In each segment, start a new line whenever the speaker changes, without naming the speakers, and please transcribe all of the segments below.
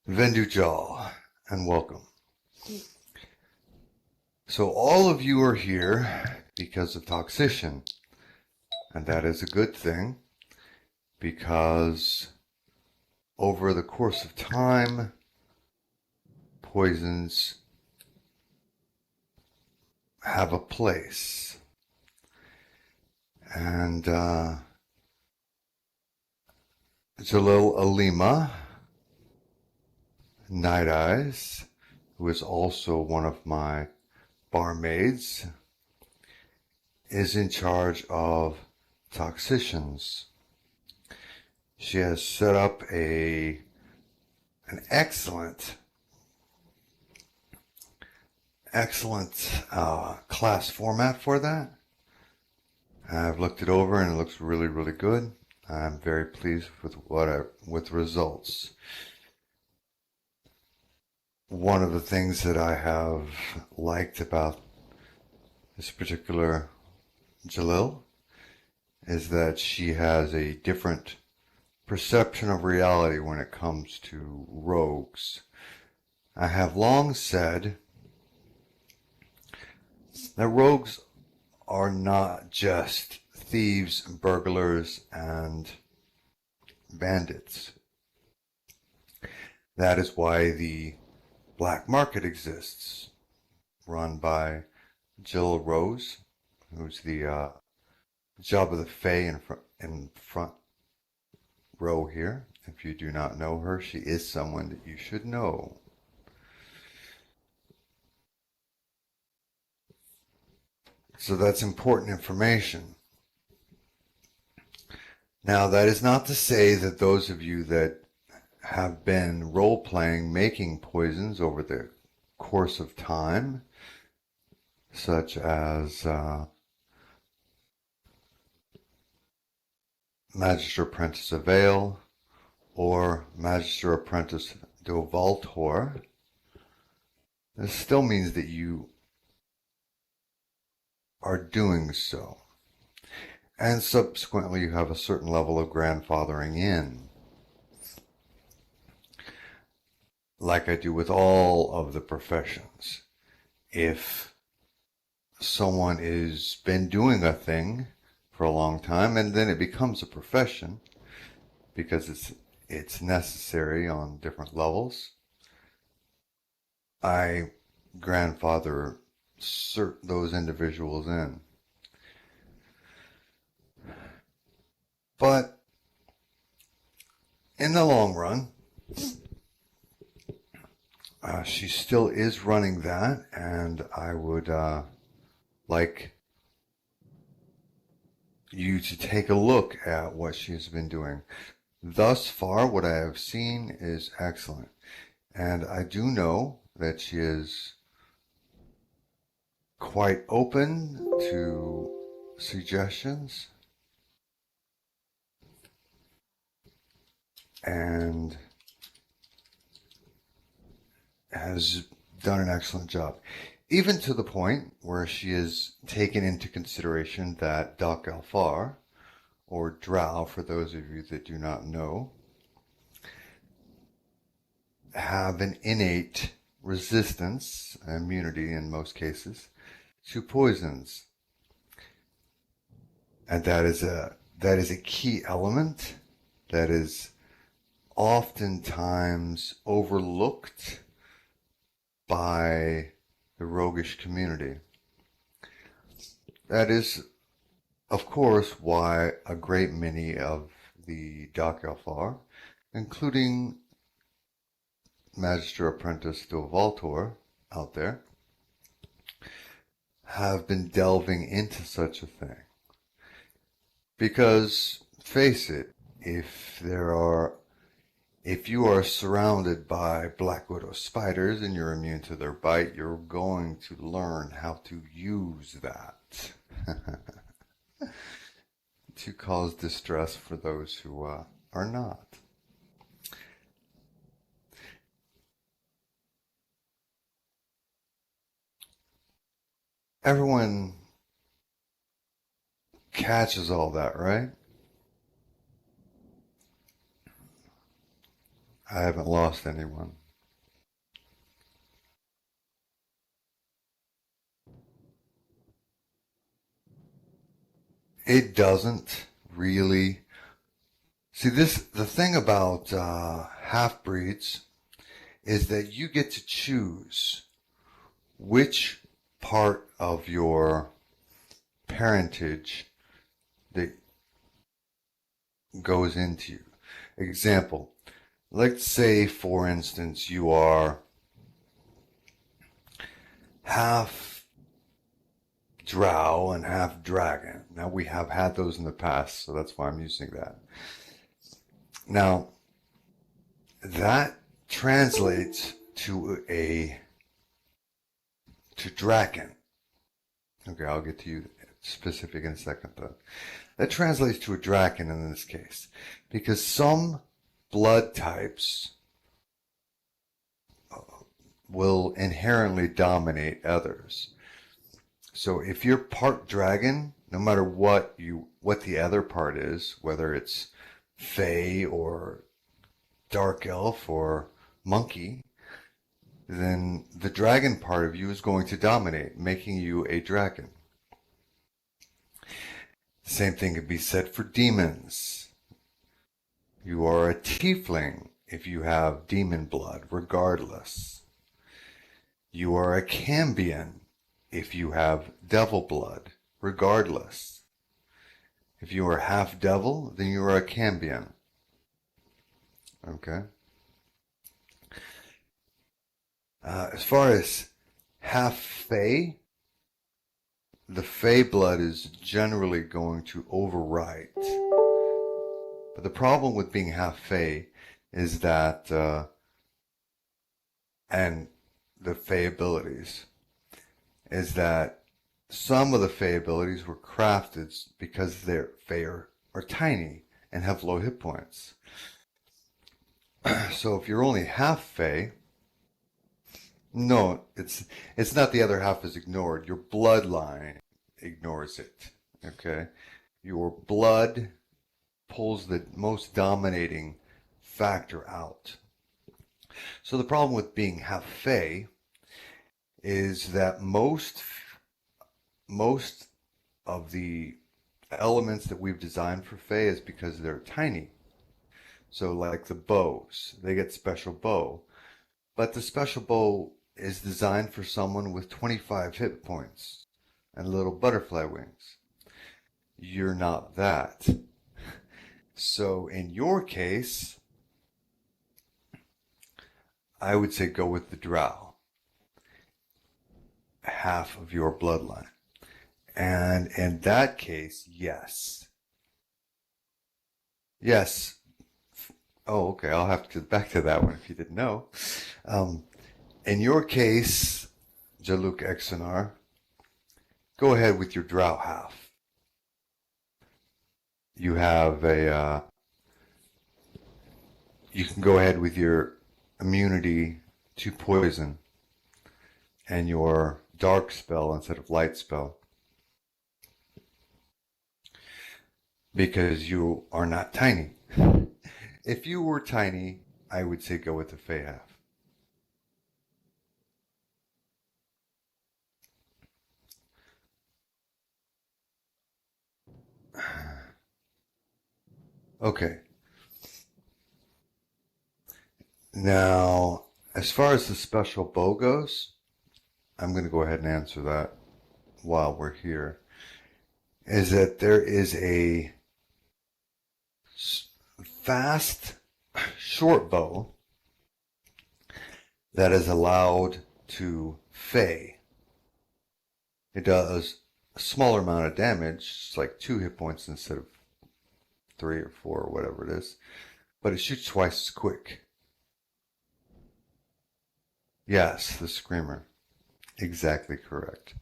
Vendujal, and welcome. So all of you are here because of Toxician, and that is a good thing, because over the course of time, poisons have a place. And Jalil Alima, Night Eyes, who is also one of my barmaids, is in charge of Toxicians. She has set up an excellent class format for that. I've looked it over and it looks really, really good. I'm very pleased with results. One of the things that I have liked about this particular Jalil is that she has a different perception of reality when it comes to rogues. I have long said that rogues are not just thieves, burglars, and bandits. That is why the black market exists, run by Jill Rose, who's the job of the Fae in front row here. If you do not know her, she is someone that you should know. So that's important information. Now, that is not to say that those of you that have been role-playing making poisons over the course of time, such as Magister Apprentice of Vale or Magister Apprentice de Valtor, this still means that you are doing so. And subsequently you have a certain level of grandfathering in. Like I do with all of the professions. If someone has been doing a thing for a long time and then it becomes a profession because it's necessary on different levels, I grandfather those individuals in. But in the long run, she still is running that, and I would like you to take a look at what she has been doing. Thus far, what I have seen is excellent. And I do know that she is quite open to suggestions and has done an excellent job. Even to the point where she has taken into consideration that Doc Alfar, or Drow for those of you that do not know, have an innate resistance, immunity in most cases, to poisons. And that is a key element that is oftentimes overlooked by the roguish community. That is, of course, why a great many of the Doc Alfar, including Magister Apprentice de Valtor out there, have been delving into such a thing. Because, face it, if you are surrounded by Black Widow spiders and you're immune to their bite, you're going to learn how to use that to cause distress for those who are not. Everyone catches all that, right? I haven't lost anyone. It doesn't really. See, the thing about half-breeds is that you get to choose which part of your parentage that goes into you. Example, let's say, for instance, you are half drow and half dragon. Now, we have had those in the past, so that's why I'm using that. Now, that translates to dragon. Okay, I'll get to you specific in a second, though. That translates to a dragon in this case, because some blood types will inherently dominate others. So if you're part dragon, no matter what the other part is, whether it's Fae or Dark Elf or Monkey, then the dragon part of you is going to dominate, making you a dragon. Same thing could be said for demons. You are a tiefling if you have demon blood, regardless. You are a Cambion if you have devil blood, regardless. If you are half devil, then you are a Cambion. Okay? As far as half Fae, the Fae blood is generally going to overwrite. But the problem with being half Fae is that, and the Fae abilities, is that some of the Fae abilities were crafted because their Fae are tiny and have low hit points. So if you're only half Fae, no, it's not the other half is ignored. Your bloodline ignores it. Okay? Your blood pulls the most dominating factor out. So the problem with being half Fae is that most of the elements that we've designed for Fae is because they're tiny. So like the bows, they get special bow. But the special bow is designed for someone with 25 hit points and little butterfly wings. You're not that. So in your case, I would say go with the drow. Half of your bloodline. And in that case, yes. Yes. Oh, okay. I'll have to get back to that one if you didn't know. In your case, Jaluk Exonar, go ahead with your drow half. You have you can go ahead with your immunity to poison and your dark spell instead of light spell. Because you are not tiny. If you were tiny, I would say go with the Fae half. Okay. Now, as far as the special bow goes, I'm going to go ahead and answer that while we're here. Is that there is a fast short bow that is allowed to Fae. It does a smaller amount of damage, it's like 2 hit points instead of 3 or 4 or whatever it is, but it shoots twice as quick. Yes, the Screamer. Exactly correct.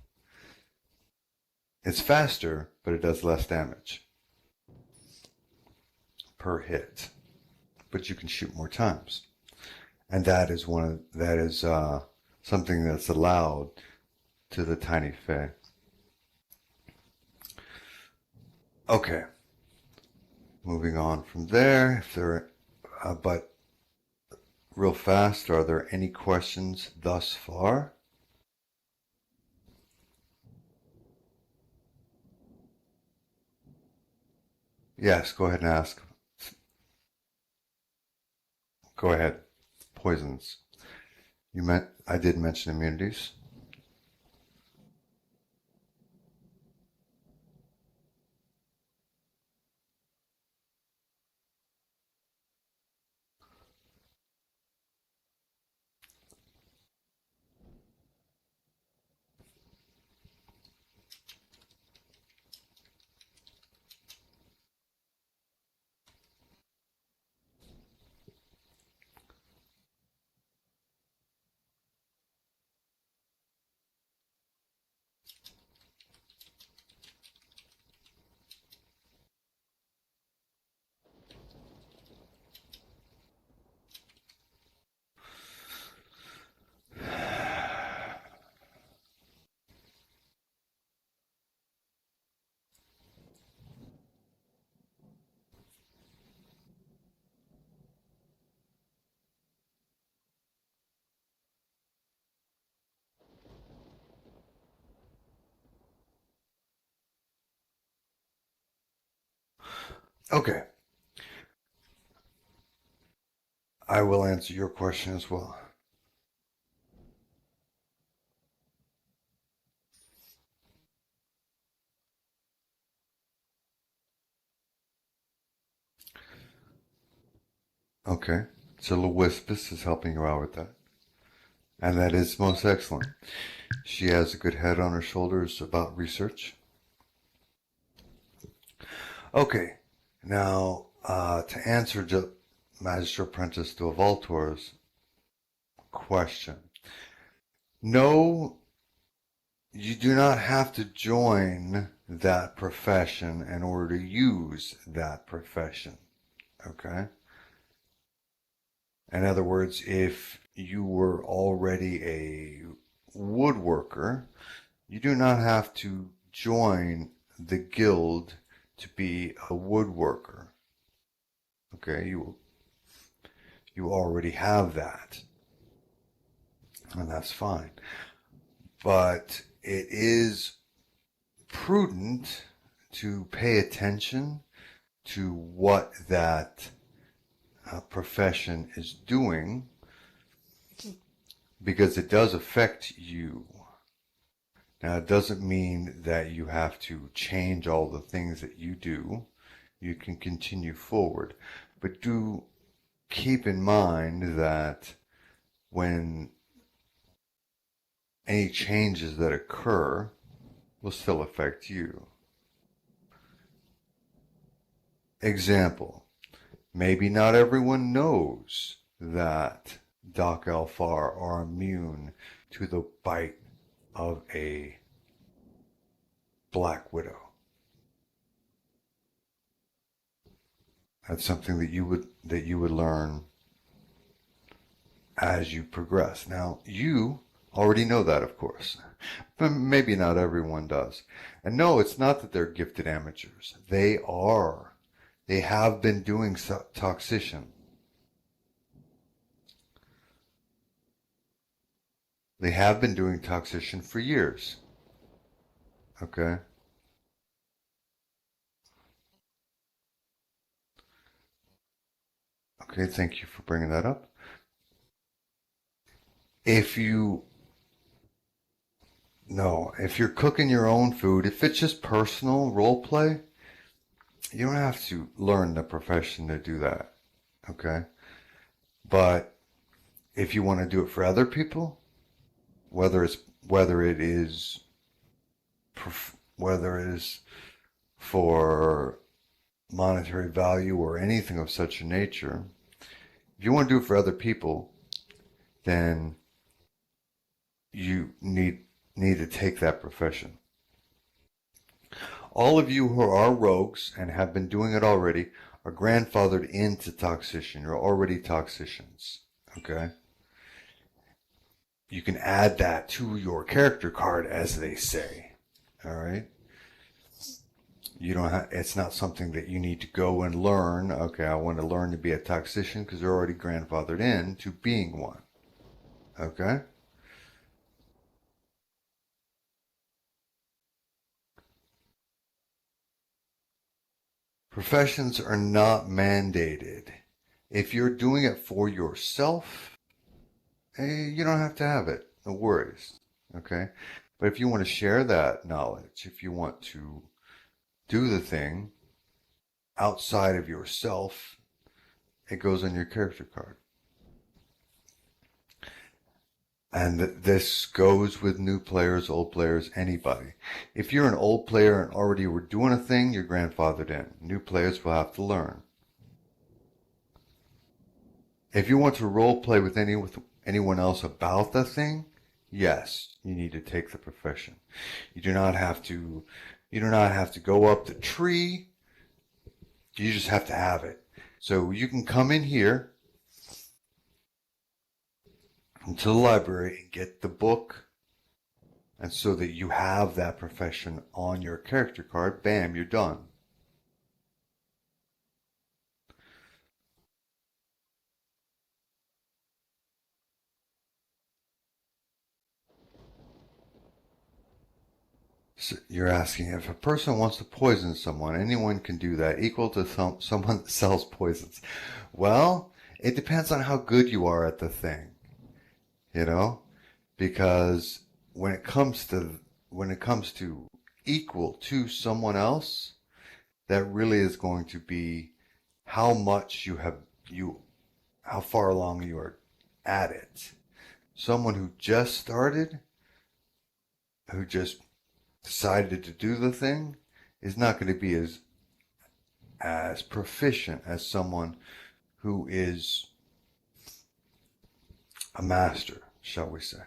It's faster, but it does less damage per hit. But you can shoot more times. And that is something that's allowed to the tiny Fae. Okay. Moving on from there, but real fast, are there any questions thus far? Yes, go ahead and ask. Go ahead. Poisons. I did mention immunities. Okay. I will answer your question as well. Okay. So Lewispus is helping you out with that. And that is most excellent. She has a good head on her shoulders about research. Okay. Now, to answer Magister Apprentice de Valtor's question. No, you do not have to join that profession in order to use that profession. Okay? In other words, if you were already a woodworker, you do not have to join the guild to be a woodworker. Okay, you already have that, and that's fine. But it is prudent to pay attention to what that profession is doing, because it does affect you. Now, it doesn't mean that you have to change all the things that you do. You can continue forward. But do keep in mind that when any changes that occur will still affect you. Example, maybe not everyone knows that Doc Alfar are immune to the bite of a black widow. That's something that you would learn as you progress. Now, you already know that, of course, but maybe not everyone does. And no, it's not that they're gifted amateurs. They are. They have been doing Toxician. They have been doing Toxician for years. Okay? Okay, thank you for bringing that up. If you're cooking your own food, if it's just personal role play, you don't have to learn the profession to do that. Okay? But if you want to do it for other people, whether it is for monetary value or anything of such a nature, if you want to do it for other people, then you need to take that profession. All of you who are rogues and have been doing it already are grandfathered into Toxician. You're already Toxicians. Okay? You can add that to your character card, as they say. All right? You don't have, it's not something that you need to go and learn. Okay, I want to learn to be a toxician because they're already grandfathered in to being one. Okay? Professions are not mandated. If you're doing it for yourself, you don't have to have it. No worries. Okay? But if you want to share that knowledge, if you want to do the thing outside of yourself, it goes on your character card. And this goes with new players, old players, anybody. If you're an old player and already were doing a thing, you're grandfathered in. New players will have to learn. If you want to role play with anyone else about the thing, yes, you need to take the profession. You do not have to go up the tree. You just have to have it. So you can come in here into the library and get the book, and so that you have that profession on your character card, bam, you're done. So you're asking if a person wants to poison someone, anyone can do that, equal to someone that sells poisons. Well, it depends on how good you are at the thing, you know, because when it comes to equal to someone else, that really is going to be how much how far along you are at it. Someone who just started, who just decided to do the thing, is not going to be as proficient as someone who is a master, shall we say.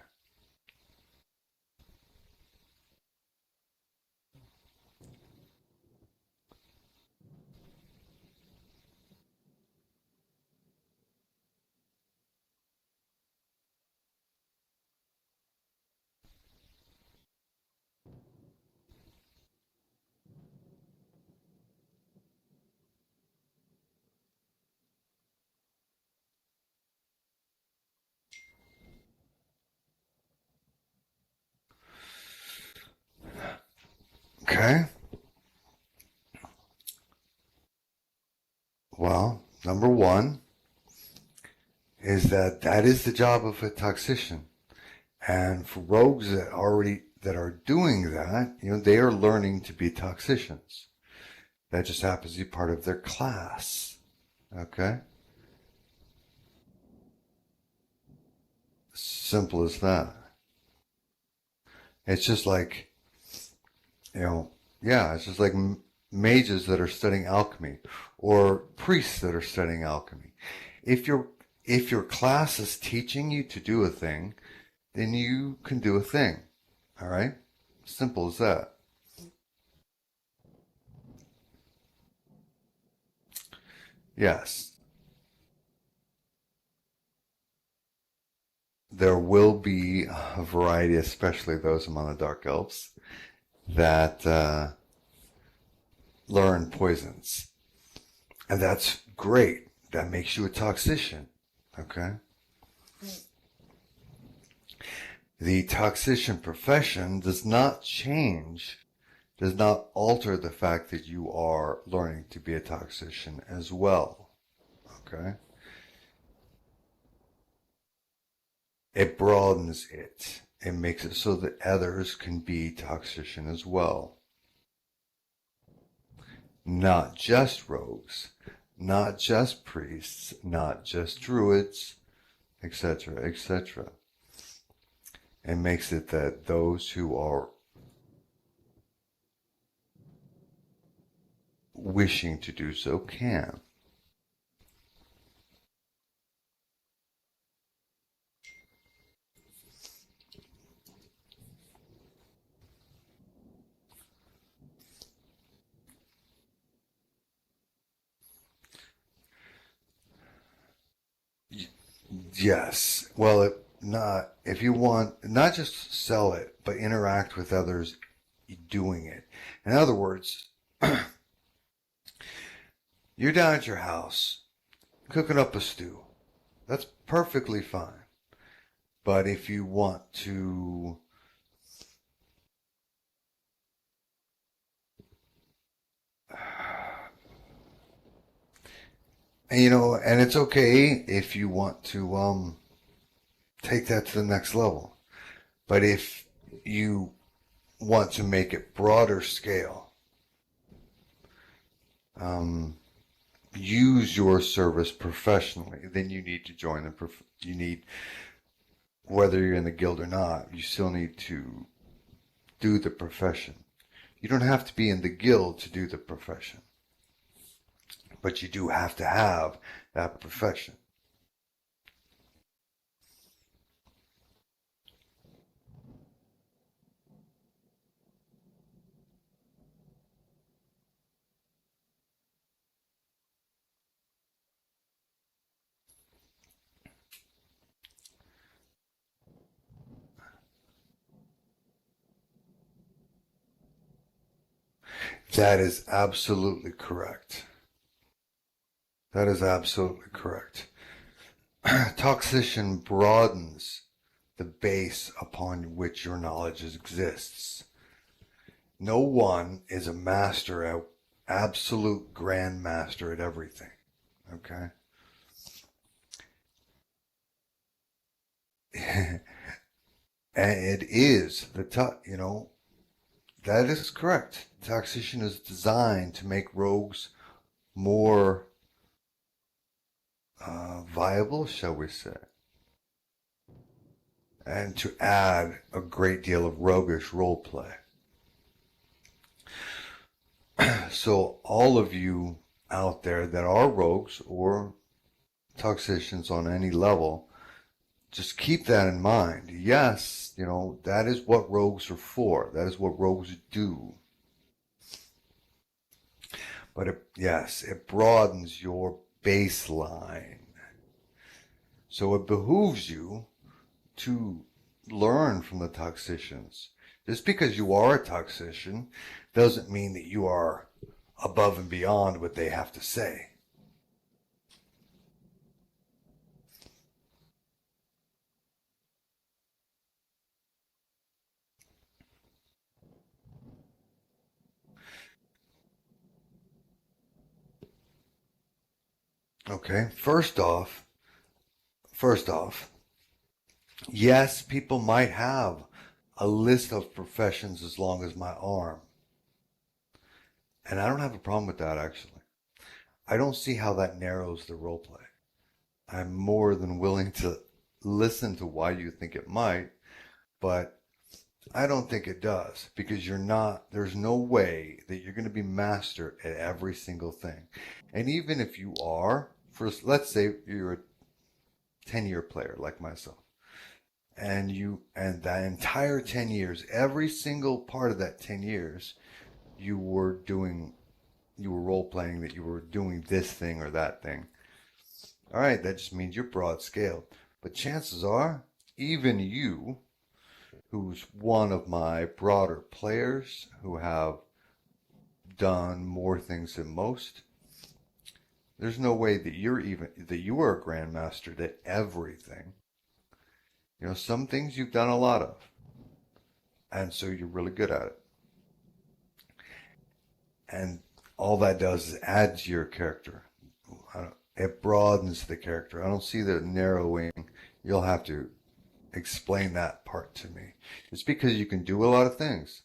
Okay. Well, number one is that is the job of a toxician. And for rogues that are doing that, they are learning to be toxicians. That just happens to be part of their class. Okay? Simple as that. It's just like, it's just like mages that are studying alchemy or priests that are studying alchemy. If your class is teaching you to do a thing, then you can do a thing. All right? Simple as that. Yes. There will be a variety, especially those among the Dark Elves, that learn poisons. And that's great. That makes you a toxician. Okay? The toxician profession does not alter the fact that you are learning to be a toxician as well. Okay? It broadens it. It makes it so that others can be toxician as well. Not just rogues, not just priests, not just druids, etc., etc. It makes it that those who are wishing to do so can. Yes. Well, if you want, not just sell it, but interact with others doing it. In other words, You're down at your house cooking up a stew. That's perfectly fine. But if you want to, and it's okay if you want to take that to the next level. But if you want to make it broader scale, use your service professionally, then you need to join you need, whether you're in the guild or not, you still need to do the profession. You don't have to be in the guild to do the profession, but you do have to have that profession. That is absolutely correct. That is absolutely correct. Toxician broadens the base upon which your knowledge exists. No one is a master, an absolute grand master at everything. Okay? And it is that is correct. Toxician is designed to make rogues more viable, shall we say, and to add a great deal of roguish roleplay. So all of you out there that are rogues or toxicians on any level, just keep that in mind. Yes, that is what rogues are for. That is what rogues do. But it broadens your baseline. So it behooves you to learn from the toxicians. Just because you are a toxician doesn't mean that you are above and beyond what they have to say. Okay, first off, yes, people might have a list of professions as long as my arm. And I don't have a problem with that, actually. I don't see how that narrows the roleplay. I'm more than willing to listen to why you think it might, but I don't think it does, because there's no way that you're going to be master at every single thing. And even if you are, let's say you're a 10-year player like myself, and that entire 10 years, every single part of that 10 years, you were role playing that you were doing this thing or that thing. All right, that just means you're broad scale. But chances are, even you, who's one of my broader players who have done more things than most, there's no way that you are a grandmaster at everything. Some things you've done a lot of, and so you're really good at it. And all that does is add to your character. It broadens the character. I don't see the narrowing. You'll have to explain that part to me. It's because you can do a lot of things.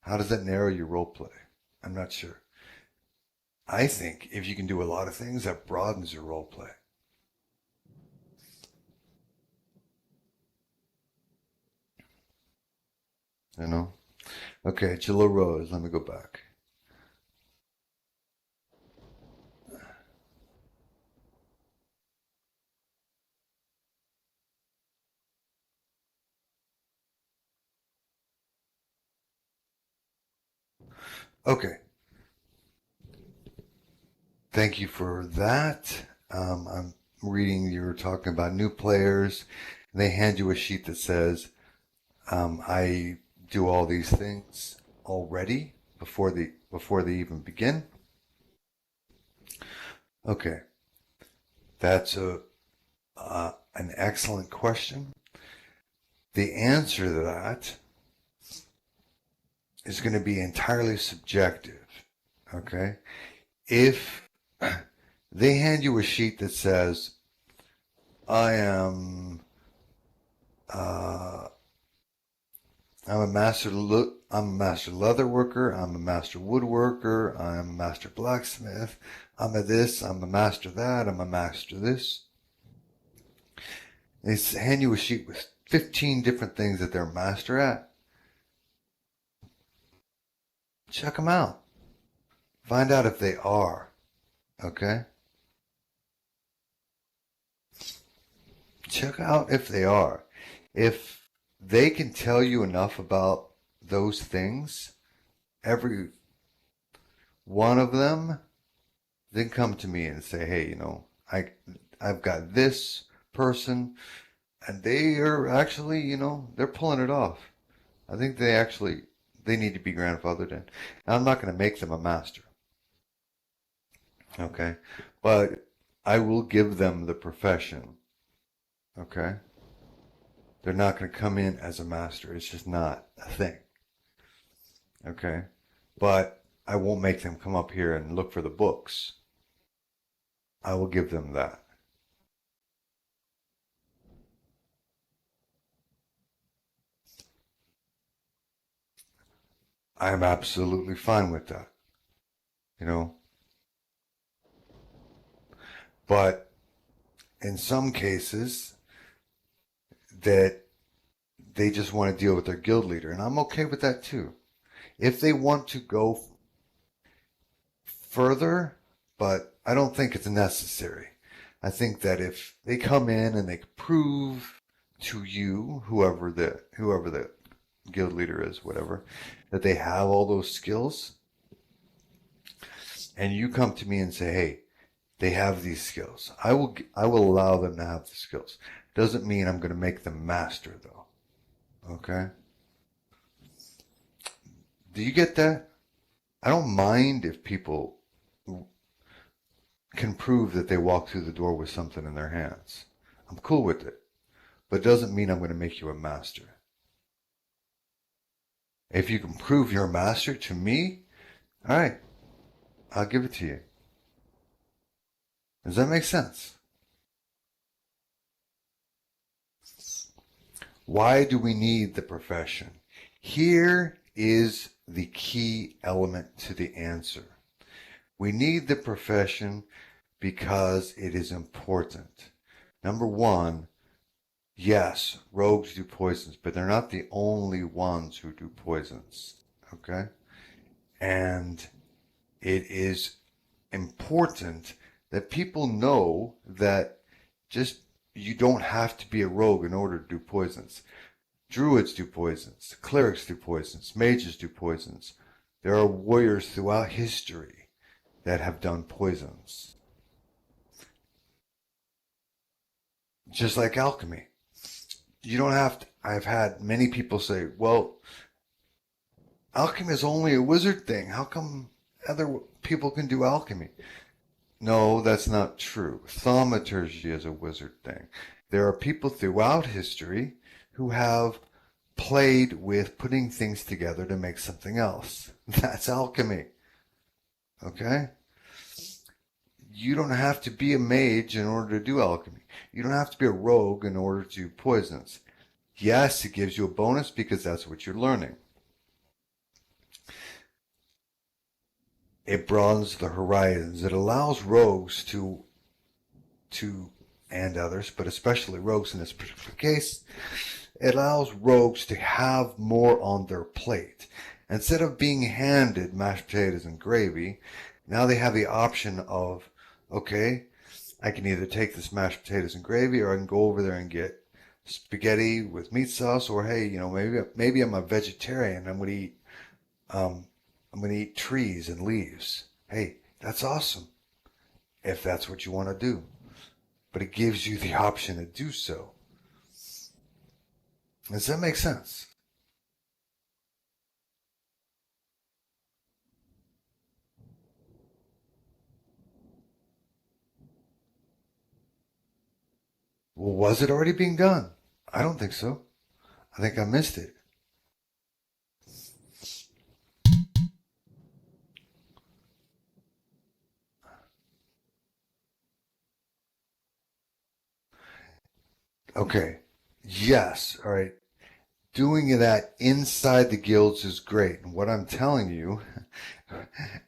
How does that narrow your role play? I'm not sure. I think if you can do a lot of things, that broadens your role play. Okay, Chilla Rose, let me go back. Okay. Thank you for that. I'm reading, you were talking about new players, and they hand you a sheet that says, I do all these things already. before they even begin? Okay, that's an excellent question. The answer to that is going to be entirely subjective. Okay, if they hand you a sheet that says, "I am I'm a master leather worker. I'm a master woodworker. I'm a master blacksmith. I'm a this. I'm a master that. I'm a master this." They hand you a sheet with 15 different things that they're a master at. Check them out. Find out if they are. Okay? Check out if they are. If they can tell you enough about those things, every one of them, then come to me and say, "Hey, I've got this person, and they are actually, they're pulling it off. I think they need to be grandfathered in." Now, I'm not going to make them a master, okay? But I will give them the profession, okay? They're not going to come in as a master. It's just not a thing, okay? But I won't make them come up here and look for the books. I will give them that. I am absolutely fine with that, you know. But in some cases, that they just want to deal with their guild leader, and I'm okay with that too. If they want to go further, but I don't think it's necessary. I think that if they come in and they prove to you, whoever the guild leader is, whatever, that they have all those skills, and you come to me and say, "Hey, they have these skills," I will allow them to have the skills. Doesn't mean I'm going to make them master, though. Okay? Do you get that? I don't mind if people can prove that they walk through the door with something in their hands. I'm cool with it. But it doesn't mean I'm going to make you a master. If you can prove you're a master to me, all right, I'll give it to you. Does that make sense? Why do we need the profession? Here is the key element to the answer. We need the profession because it is important. Number one, yes, rogues do poisons, but they're not the only ones who do poisons, okay? And it is important that people know that just you don't have to be a rogue in order to do poisons. Druids do poisons, clerics do poisons, mages do poisons. There are warriors throughout history that have done poisons. Just like alchemy. You don't have to. I've had many people say, "Well, alchemy is only a wizard thing. How come other people can do alchemy?" No, that's not true. Thaumaturgy is a wizard thing. There are people throughout history who have played with putting things together to make something else. That's alchemy. Okay? You don't have to be a mage in order to do alchemy. You don't have to be a rogue in order to do poisons. Yes, it gives you a bonus because that's what you're learning. It broadens the horizons. It allows rogues to and others, but especially rogues in this particular case, it allows rogues to have more on their plate. Instead of being handed mashed potatoes and gravy, now they have the option of, okay, I can either take this mashed potatoes and gravy, or I can go over there and get spaghetti with meat sauce, or hey, maybe I'm a vegetarian. I'm gonna eat trees and leaves. Hey, that's awesome if that's what you want to do. But it gives you the option to do so. Does that make sense? Well, was it already being done? I don't think so. I think I missed it. Okay. Yes. All right. Doing that inside the guilds is great. And what I'm telling you,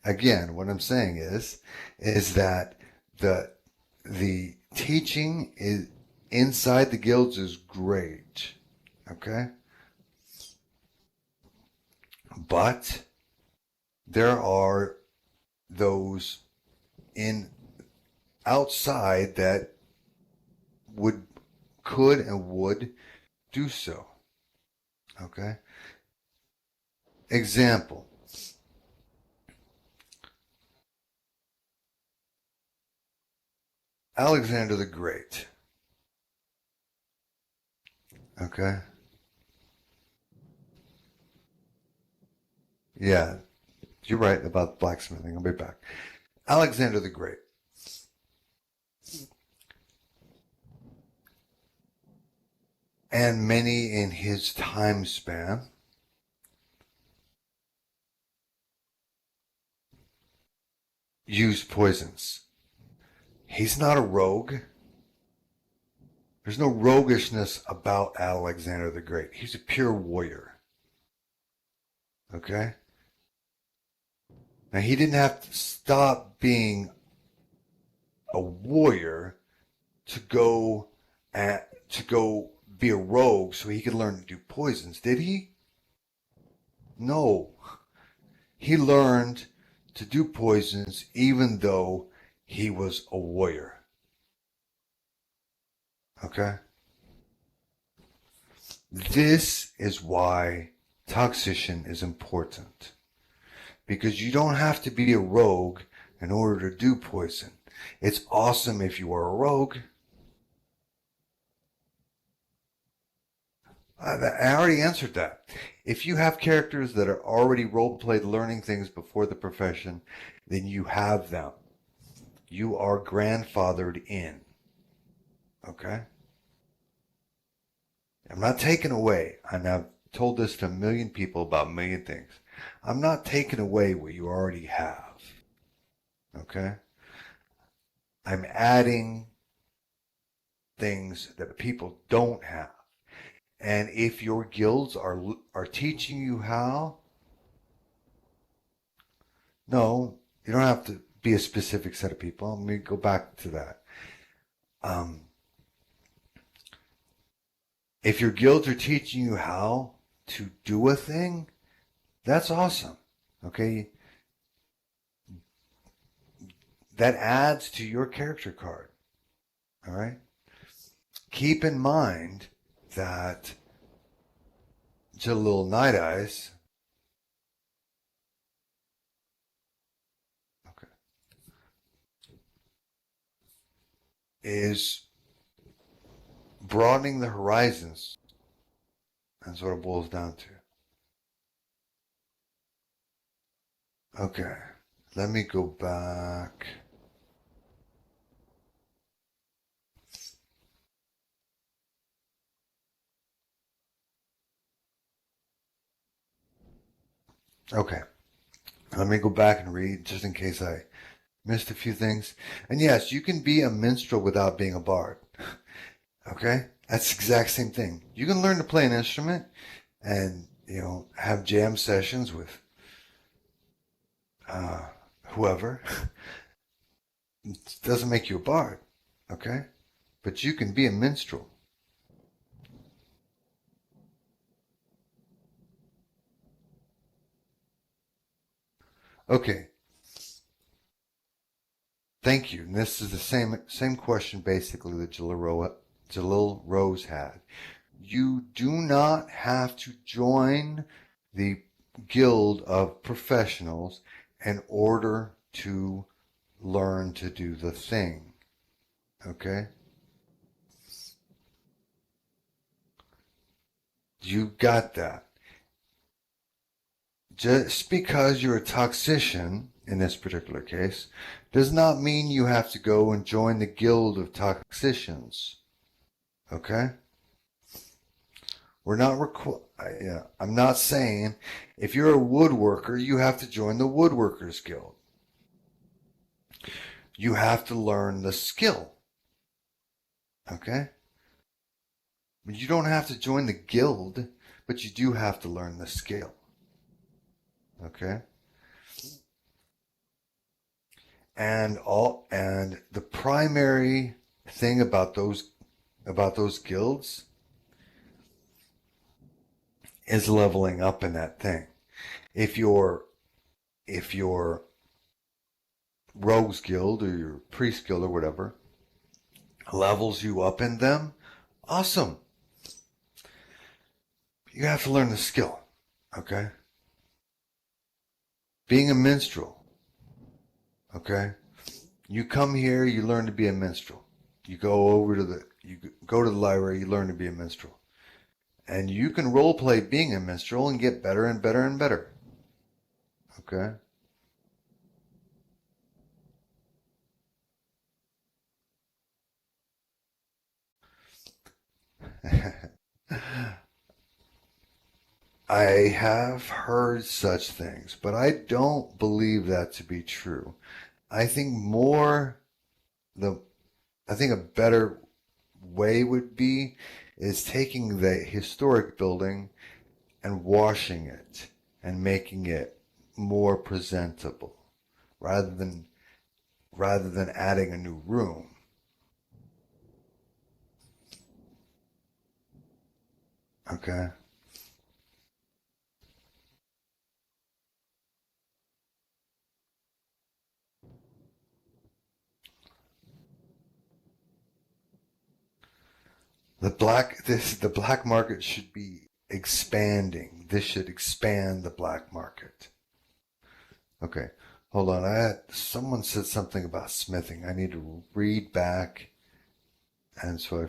again, what I'm saying is that the teaching is inside the guilds is great. Okay? But there are those in outside that could and would do so. Okay? Example. Alexander the Great. Okay? Yeah, you're right about blacksmithing. I'll be back. Alexander the Great. And many in his time span used poisons. He's not a rogue. There's no roguishness about Alexander the Great. He's a pure warrior. Okay? Now, he didn't have to stop being a warrior to go be a rogue so he could learn to do poisons, did he? No. He learned to do poisons even though he was a warrior. Okay? This is why Toxician is important. Because you don't have to be a rogue in order to do poison. It's awesome if you are a rogue. I already answered that. If you have characters that are already role-played learning things before the profession, then you have them. You are grandfathered in. Okay? I'm not taking away, and I've told this to a million people about a million things. I'm not taking away what you already have. Okay? I'm adding things that people don't have. And if your guilds are teaching you how, no, you don't have to be a specific set of people. Let me go back to that. If your guilds are teaching you how to do a thing, that's awesome. Okay? That adds to your character card. All right? Keep in mind that Jalil Night Eyes is broadening the horizons. That's what it boils down to. Okay, let me go back. Okay, let me go back and read just in case I missed a few things. And yes, you can be a minstrel without being a bard. Okay? That's the exact same thing. You can learn to play an instrument and, have jam sessions with whoever. It doesn't make you a bard. Okay? But you can be a minstrel. Okay. Thank you. And this is the same question basically that Jalil Rose had. You do not have to join the guild of professionals in order to learn to do the thing. Okay? You got that. Just because you're a toxician, in this particular case, does not mean you have to go and join the guild of toxicians. Okay? We're not I'm not saying if you're a woodworker, you have to join the Woodworkers Guild. You have to learn the skill. Okay? You don't have to join the guild, but you do have to learn the skill. Okay? And the primary thing about those guilds is leveling up in that thing. If your rogues guild or your priest guild or whatever levels you up in them, awesome. You have to learn the skill. Okay? Being a minstrel. Okay? You come here, you learn to be a minstrel. You go to the library, you learn to be a minstrel. And you can role play being a minstrel and get better and better and better. Okay? I have heard such things, but I don't believe that to be true. I think a better way would be is taking the historic building and washing it and making it more presentable rather than adding a new room. Okay? The black market should be expanding. This should expand the black market. Okay, hold on. Someone said something about smithing. I need to read back, and so I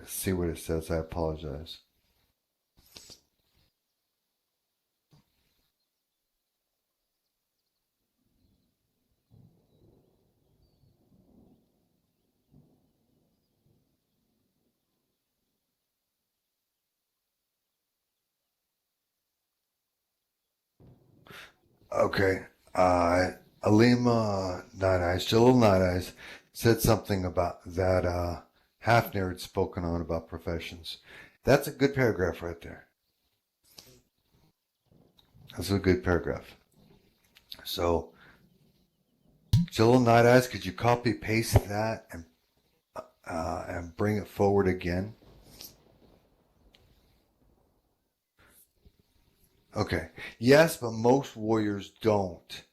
see what it says. I apologize. Okay, Alima Night Eyes, Jalil Night Eyes, said something about that Hafner had spoken on about professions. That's a good paragraph right there. That's a good paragraph. So, Jalil Night Eyes, could you copy paste that and bring it forward again? Okay. Yes, but most warriors don't.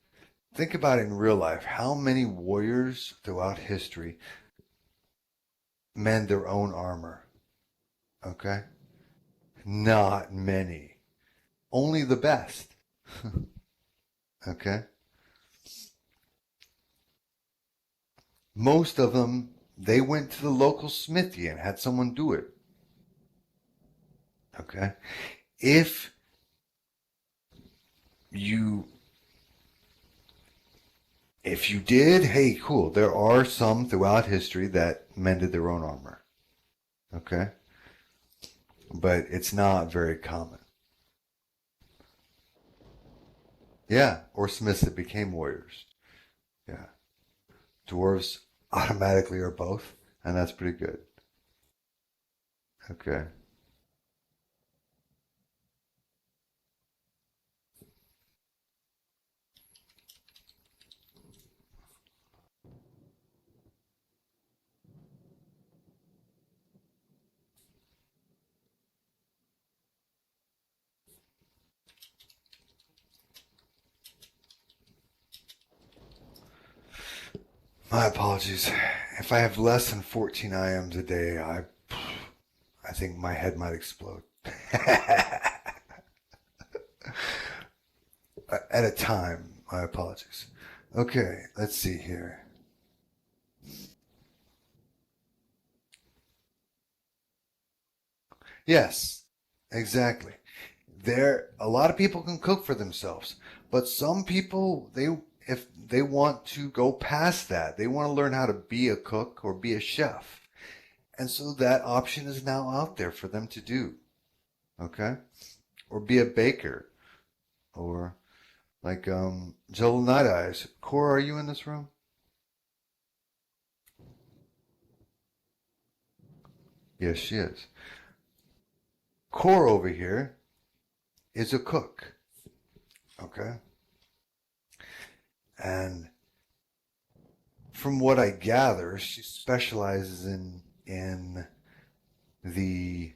Think about it in real life. How many warriors throughout history mend their own armor? Okay? Not many. Only the best. Okay? Most of them, they went to the local smithy and had someone do it. Okay? If you did, hey, cool. There are some throughout history that mended their own armor. Okay? But it's not very common. Yeah, or smiths that became warriors. Yeah. Dwarves automatically are both, and that's pretty good. Okay. My apologies. If I have less than 14 IMs a day, I think my head might explode. At a time, my apologies. Okay, let's see here. Yes, exactly. A lot of people can cook for themselves, but some people if they want to go past that, they want to learn how to be a cook or be a chef. And so that option is now out there for them to do. Okay? Or be a baker. Or like Joel Night Eyes. Cora, are you in this room? Yes, she is. Cora over here is a cook. Okay? And from what I gather, she specializes in the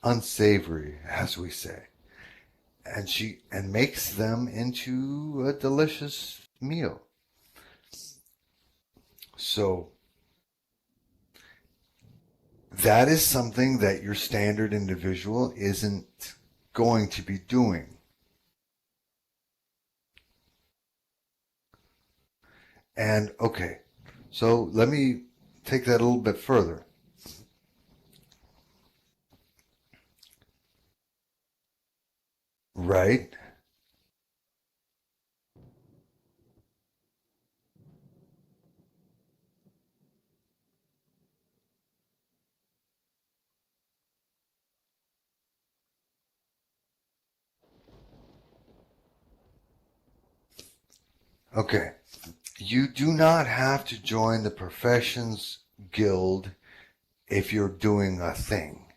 unsavory, as we say, and makes them into a delicious meal. So that is something that your standard individual isn't going to be doing. And okay, so let me take that a little bit further. Right? Okay. You do not have to join the professions guild if you're doing a thing.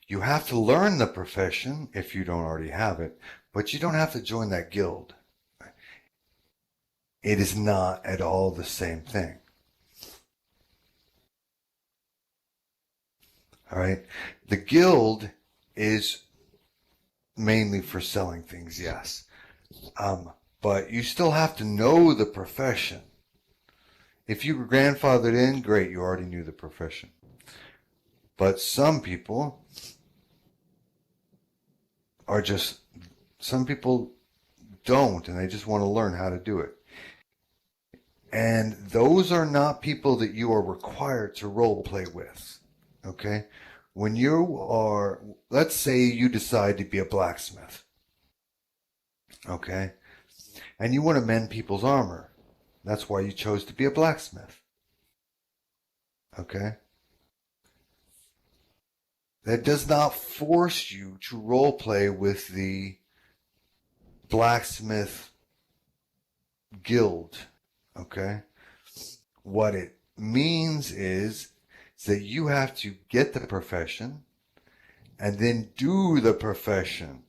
You have to learn the profession if you don't already have it, but you don't have to join that guild. It is not at all the same thing. All right. The guild is mainly for selling things, yes. But you still have to know the profession. If you were grandfathered in, great, you already knew the profession. But some people don't, and they just want to learn how to do it. And those are not people that you are required to role play with. Okay? When you are, let's say you decide to be a blacksmith. Okay? And you want to mend people's armor. That's why you chose to be a blacksmith. Okay? That does not force you to role play with the blacksmith guild. Okay? What it means is that you have to get the profession and then do the profession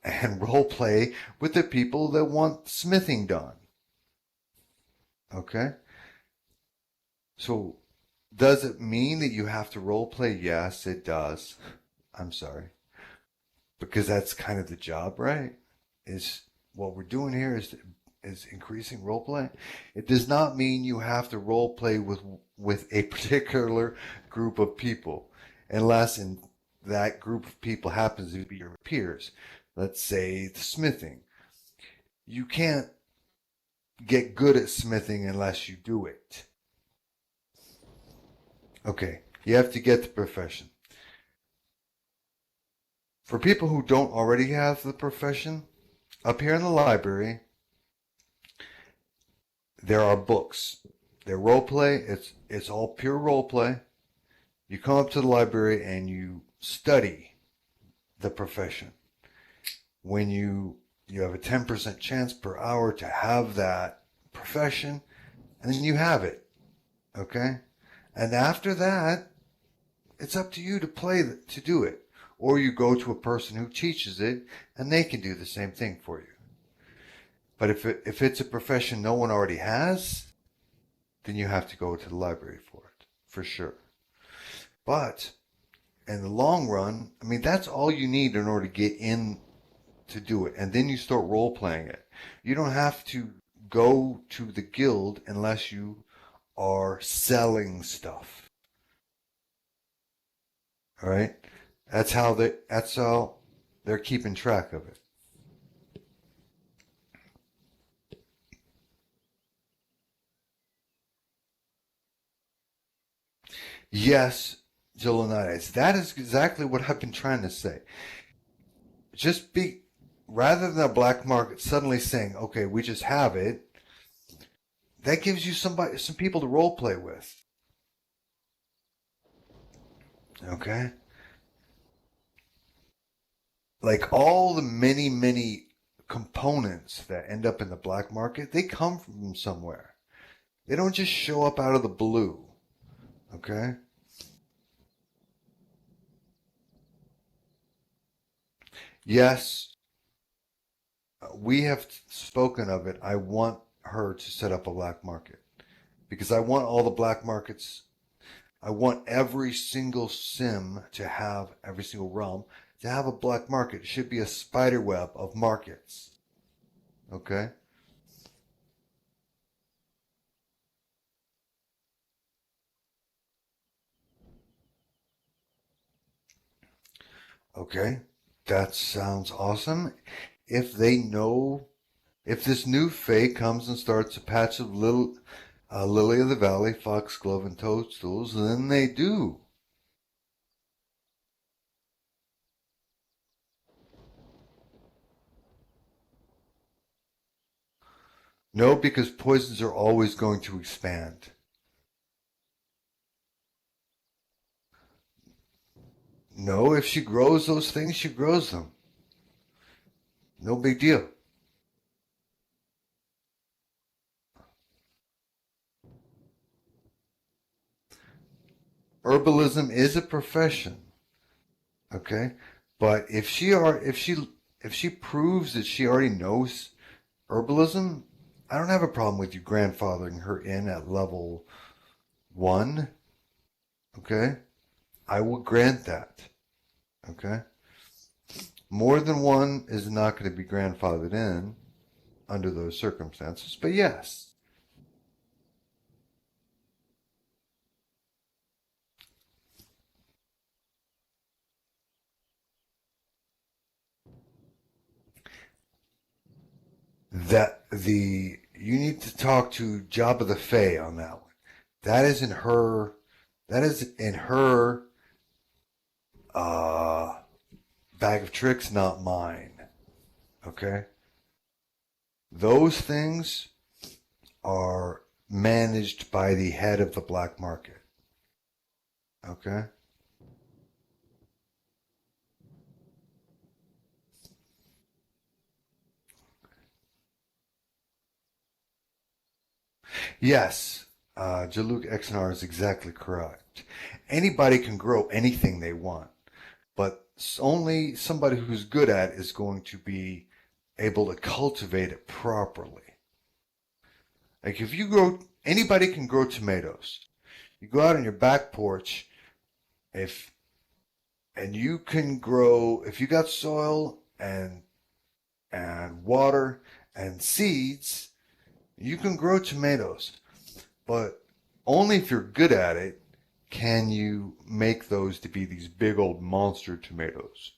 and role play with the people that want smithing done. Okay? So, does it mean that you have to role play? Yes, it does. I'm sorry. Because that's kind of the job, right? Is what we're doing here is increasing role play. It does not mean you have to role play with a particular group of people, unless in that group of people happens to be your peers. Let's say the smithing. You can't get good at smithing unless you do it. Okay, you have to get the profession. For people who don't already have the profession, up here in the library, there are books. They're role play. It's all pure role play. You come up to the library and you study the profession. When you have a 10% chance per hour to have that profession, and then you have it. Okay? And after that, it's up to you to do it. Or you go to a person who teaches it, and they can do the same thing for you. But if it's a profession no one already has, then you have to go to the library for it, for sure. But in the long run, I mean, that's all you need in order to get in to do it. And then you start role playing it. You don't have to go to the guild unless you are selling stuff. All right? That's how they're keeping track of it. Yes, Jolonides. That is exactly what I've been trying to say. Rather than a black market suddenly saying, okay, we just have it, that gives you some people to role play with. Okay? Like all the many components that end up in the black market, they come from somewhere. They don't just show up out of the blue. Okay? Yes, we have spoken of it. I want her to set up a black market because I want all the black markets. I want every single sim to have, every single realm to have a black market. It should be a spider web of markets. Okay? Okay. That sounds awesome. If they know, if this new Fae comes and starts a patch of little Lily of the Valley, Foxglove, and Toadstools, then they do. No, because poisons are always going to expand. No, if she grows those things, she grows them. No big deal. Herbalism is a profession, okay? But if she proves that she already knows herbalism, I don't have a problem with you grandfathering her in at level 1, okay? I will grant that, okay? More than one is not going to be grandfathered in under those circumstances, but yes. That the you need to talk to Jabba the Fae on that one. That is in her. That is in her uh, bag of tricks, not mine. Okay, those things are managed by the head of the black market. Okay. Yes, Jaluk Exnar is exactly correct. Anybody can grow anything they want, but only somebody who's good at it is going to be able to cultivate it properly. Like if you grow, anybody can grow tomatoes. You go out on your back porch, if and you can grow if you got soil and water and seeds, you can grow tomatoes. But only if you're good at it can you make those to be these big old monster tomatoes.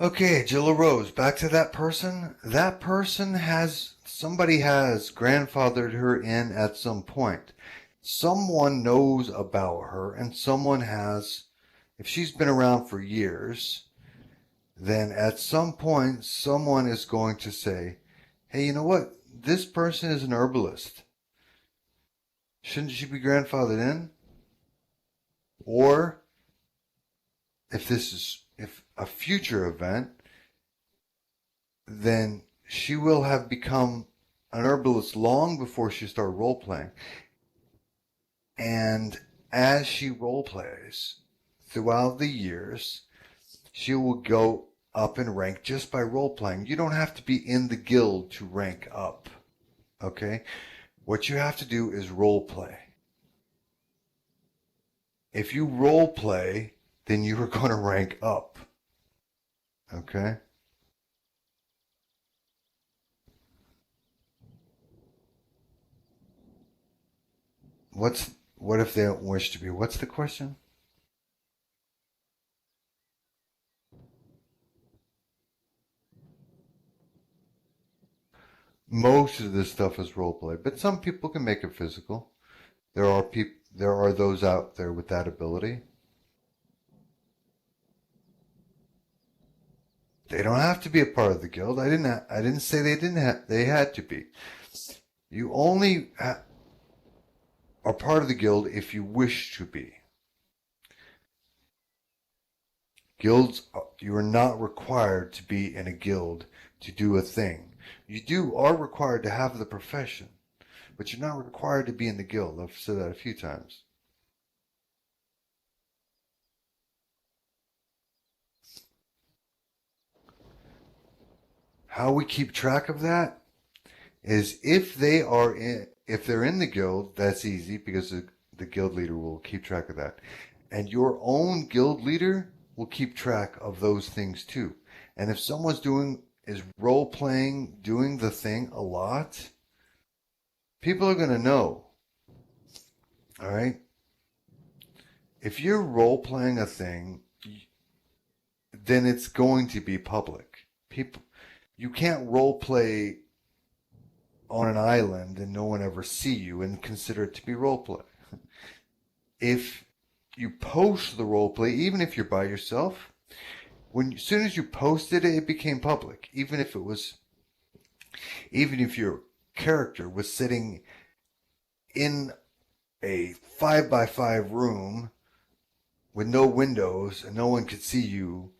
Okay, Jill Rose, back to that person. That person has, somebody has grandfathered her in at some point. Someone knows about her, and someone has, if she's been around for years, then at some point, someone is going to say, hey, you know what? This person is an herbalist. Shouldn't she be grandfathered in? Or if a future event, then she will have become an herbalist long before she started role playing. And as she role plays throughout the years, she will go up in rank just by role playing. You don't have to be in the guild to rank up. Okay? What you have to do is role play. If you role play, then you are going to rank up. Okay? What if they don't wish to be? What's the question? Most of this stuff is role play, but some people can make it physical. There are those out there with that ability. They don't have to be a part of the guild. I didn't say they had to be. You only are part of the guild if you wish to be. Guilds, you are not required to be in a guild to do a thing. You are required to have the profession, but you're not required to be in the guild. I've said that a few times. How we keep track of that is if they're in the guild, that's easy because the guild leader will keep track of that. And your own guild leader will keep track of those things too. And if someone's is role playing, doing the thing a lot, people are going to know. All right? If you're role playing a thing, then it's going to be public. You can't role play on an island and no one ever see you and consider it to be role play. If you post the role play, even if you're by yourself, as soon as you posted it, it became public. Even if your character was sitting in a 5x5 room with no windows and no one could see you,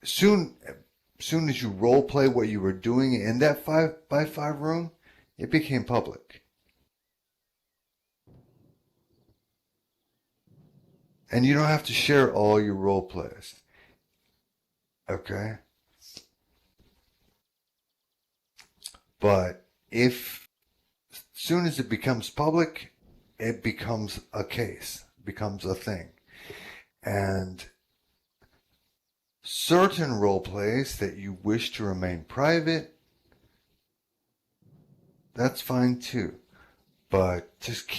soon as you role play what you were doing in that 5x5 room, it became public. And you don't have to share all your role plays. Okay? But as soon as it becomes public, it becomes a case, becomes a thing. And certain role plays that you wish to remain private, that's fine too. But just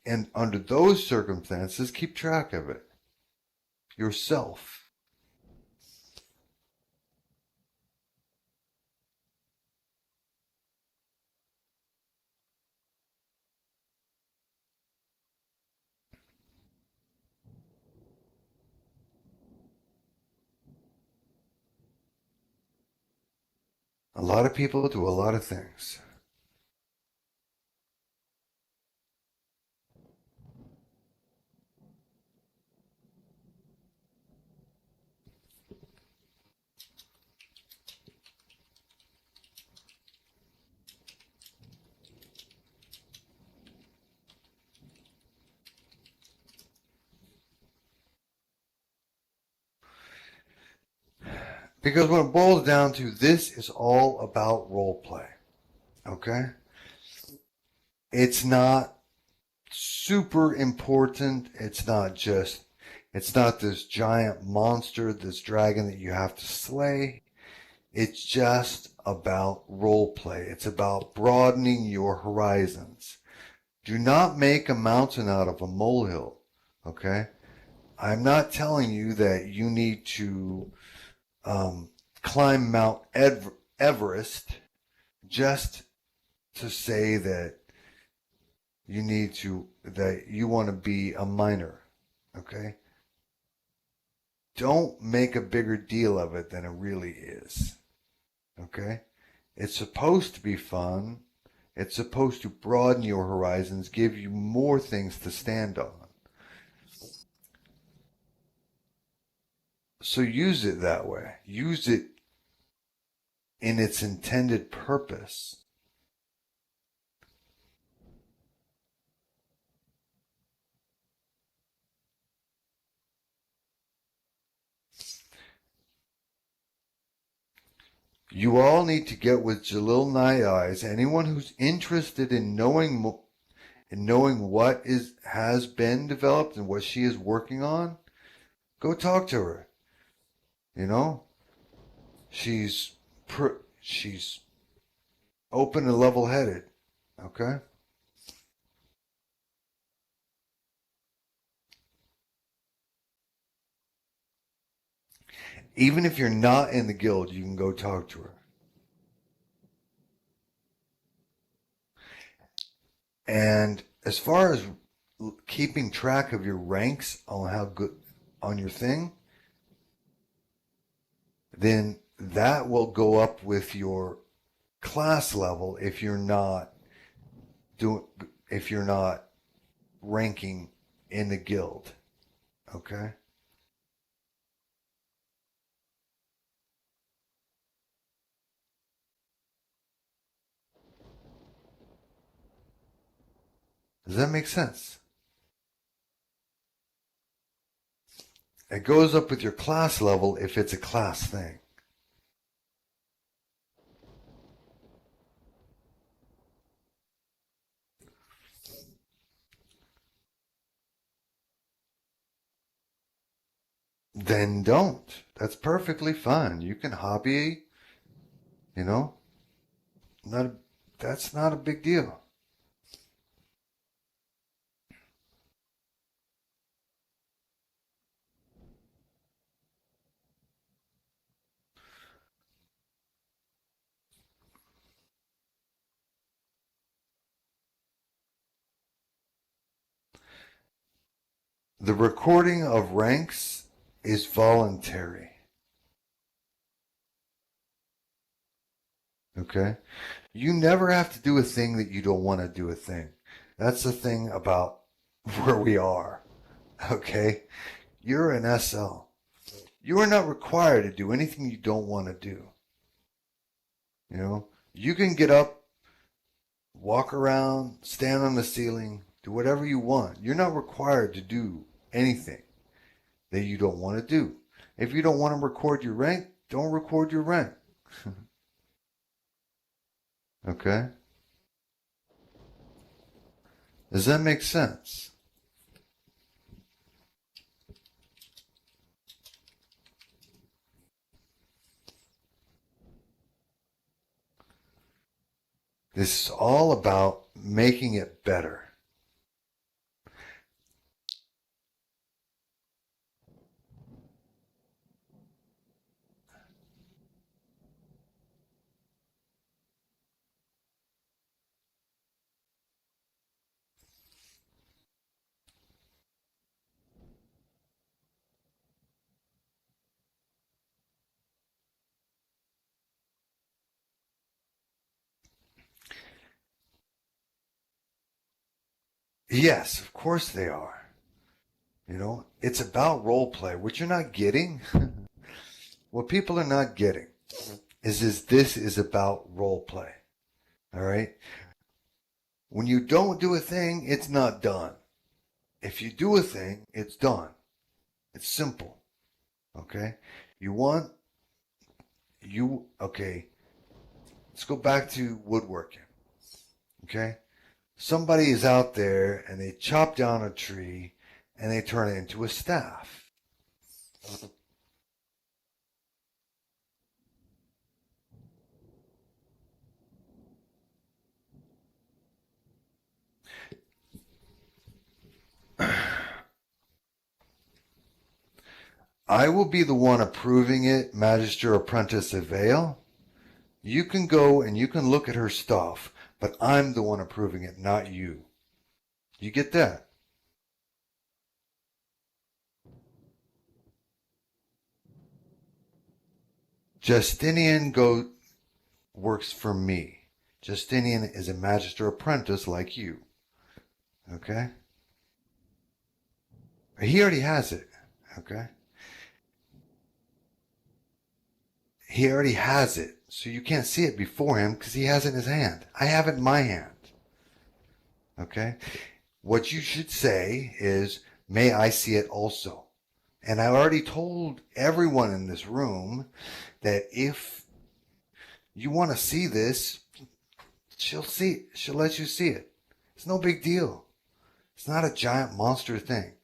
and under those circumstances, keep track of it yourself. A lot of people do a lot of things. Because when it boils down to, this is all about role play. Okay? It's not super important. It's not this giant monster, this dragon that you have to slay. It's just about role play. It's about broadening your horizons. Do not make a mountain out of a molehill. Okay? I'm not telling you that you need to climb Mount Everest just to say that you want to be a miner. Okay? Don't make a bigger deal of it than it really is. Okay? It's supposed to be fun. It's supposed to broaden your horizons, give you more things to stand on. So use it that way. Use it in its intended purpose. You all need to get with Jalil Night Eyes. Anyone who's interested in knowing what has been developed and what she is working on, go talk to her. You know, she's open and level-headed. Okay. Even if you're not in the guild, you can go talk to her. And as far as keeping track of your ranks on how good on your thing, then that will go up with your class level doing if you're not ranking in the guild. Okay? Does that make sense? It goes up with your class level if it's a class thing. Then don't. That's perfectly fine. You can hobby, you know, not that's not a big deal. The recording of ranks is voluntary. Okay? You never have to do a thing that you don't want to do a thing. That's the thing about where we are. Okay? You're an SL. You are not required to do anything you don't want to do. You know, you can get up, walk around, stand on the ceiling, do whatever you want. You're not required to do anything that you don't want to do. If you don't want to record your rank, don't record your rank. Okay? Does that make sense? This is all about making it better. Yes, of course they are. You know, it's about role play. What you're not getting, what people are not getting, is this is about role play. All right? When you don't do a thing, it's not done. If you do a thing, it's done. It's simple. Okay? You want, okay, let's go back to woodworking. Okay? Somebody is out there and they chop down a tree and they turn it into a staff. I will be the one approving it, Magister Apprentice Avail. You can go and you can look at her stuff, but I'm the one approving it, not you. You get that? Justinian works for me. Justinian is a Magister Apprentice like you. Okay? He already has it. Okay? He already has it. So you can't see it before him because he has it in his hand. I have it in my hand. Okay? What you should say is, may I see it also? And I already told everyone in this room that if you want to see this, she'll let you see it. It's no big deal. It's not a giant monster thing.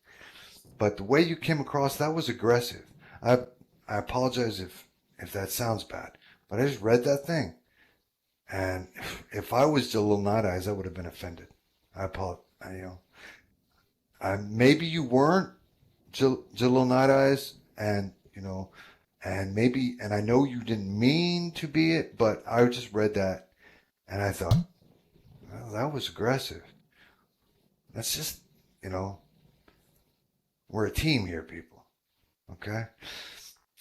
But the way you came across, that was aggressive. I apologize if that sounds bad, but I just read that thing. And if I was Jalil Night Eyes, I would have been offended. I apologize. Maybe you weren't Jalil Night Eyes, and and I know you didn't mean to be it, but I just read that and I thought, well, that was aggressive. Let's just, you know, we're a team here, people. Okay?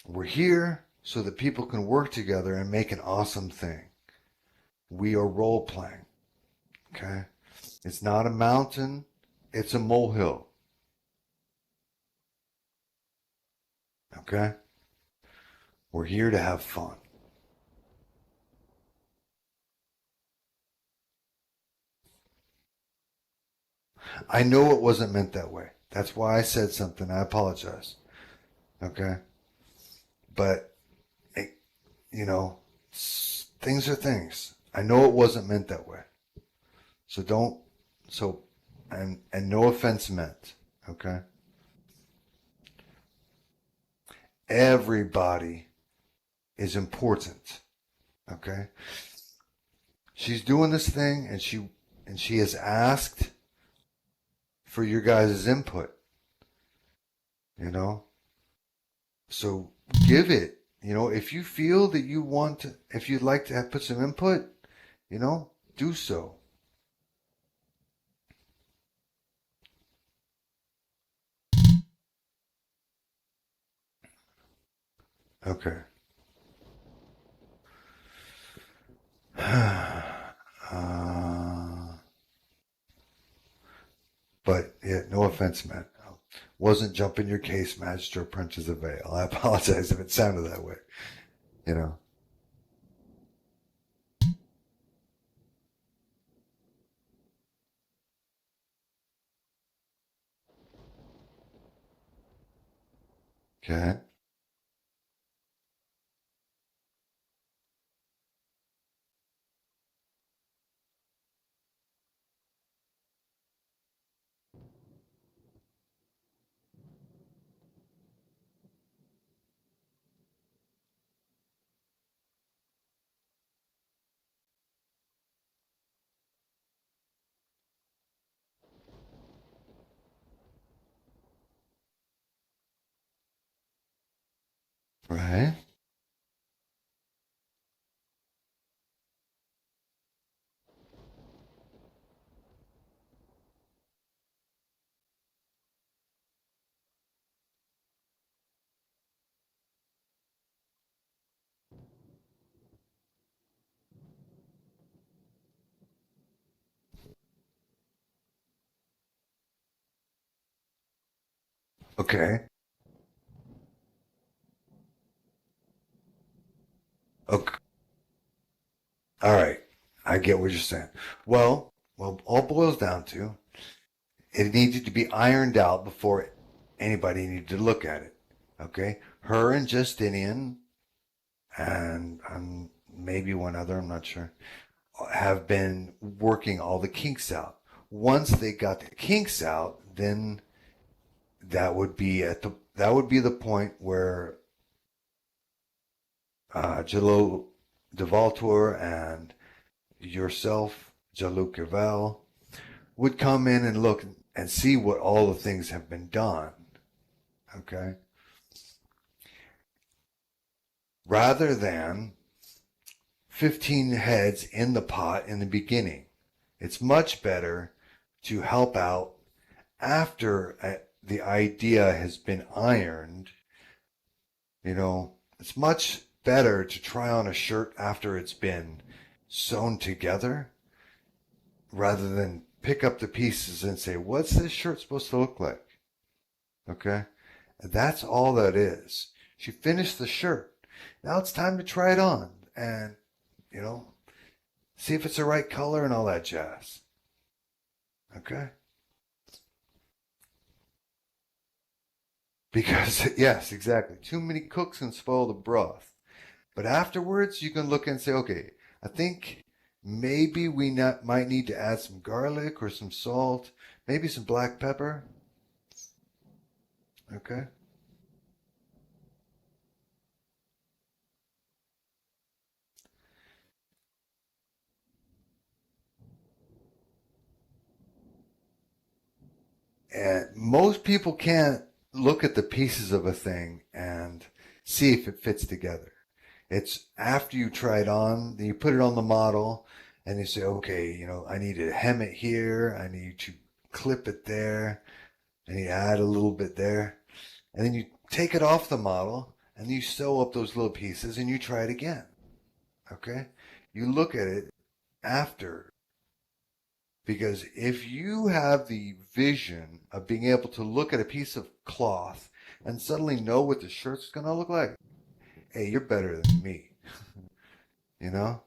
We're here so that people can work together and make an awesome thing. We are role playing. Okay? It's not a mountain, it's a molehill. Okay? We're here to have fun. I know it wasn't meant that way. That's why I said something. I apologize. Okay? But, you know, things are things. I know it wasn't meant that way. So don't, so, and no offense meant. Okay? Everybody is important. Okay? She's doing this thing and she has asked for your guys' input, you know? So give it. You know, if you feel that you want to, if you'd like to put some input, you know, do so. Okay. But yeah, no offense, man. Wasn't jumping your case, Magister Prince of Vale. I apologize if it sounded that way. You know. Okay. Right. Okay. Okay. All right. I get what you're saying. Well, all boils down to it needed to be ironed out before anybody needed to look at it. Okay. Her and Justinian and maybe one other, I'm not sure, have been working all the kinks out. Once they got the kinks out, then that would be the point where Jalil Devaltor and yourself, Jaluk Kervel, would come in and look and see what all the things have been done. Okay? Rather than 15 heads in the pot in the beginning. It's much better to help out after the idea has been ironed. You know, it's much better to try on a shirt after it's been sewn together rather than pick up the pieces and say, what's this shirt supposed to look like? Okay? And that's all that is. She finished the shirt. Now it's time to try it on and, you know, see if it's the right color and all that jazz. Okay? Because, yes, exactly. Too many cooks can spoil the broth. But afterwards, you can look and say, okay, I think maybe might need to add some garlic or some salt, maybe some black pepper. Okay? And most people can't look at the pieces of a thing and see if it fits together. It's after you try it on, then you put it on the model, and you say, okay, you know, I need to hem it here. I need to clip it there, and you add a little bit there, and then you take it off the model, and you sew up those little pieces, and you try it again. Okay? You look at it after, because if you have the vision of being able to look at a piece of cloth and suddenly know what the shirt's going to look like, hey, you're better than me. You know?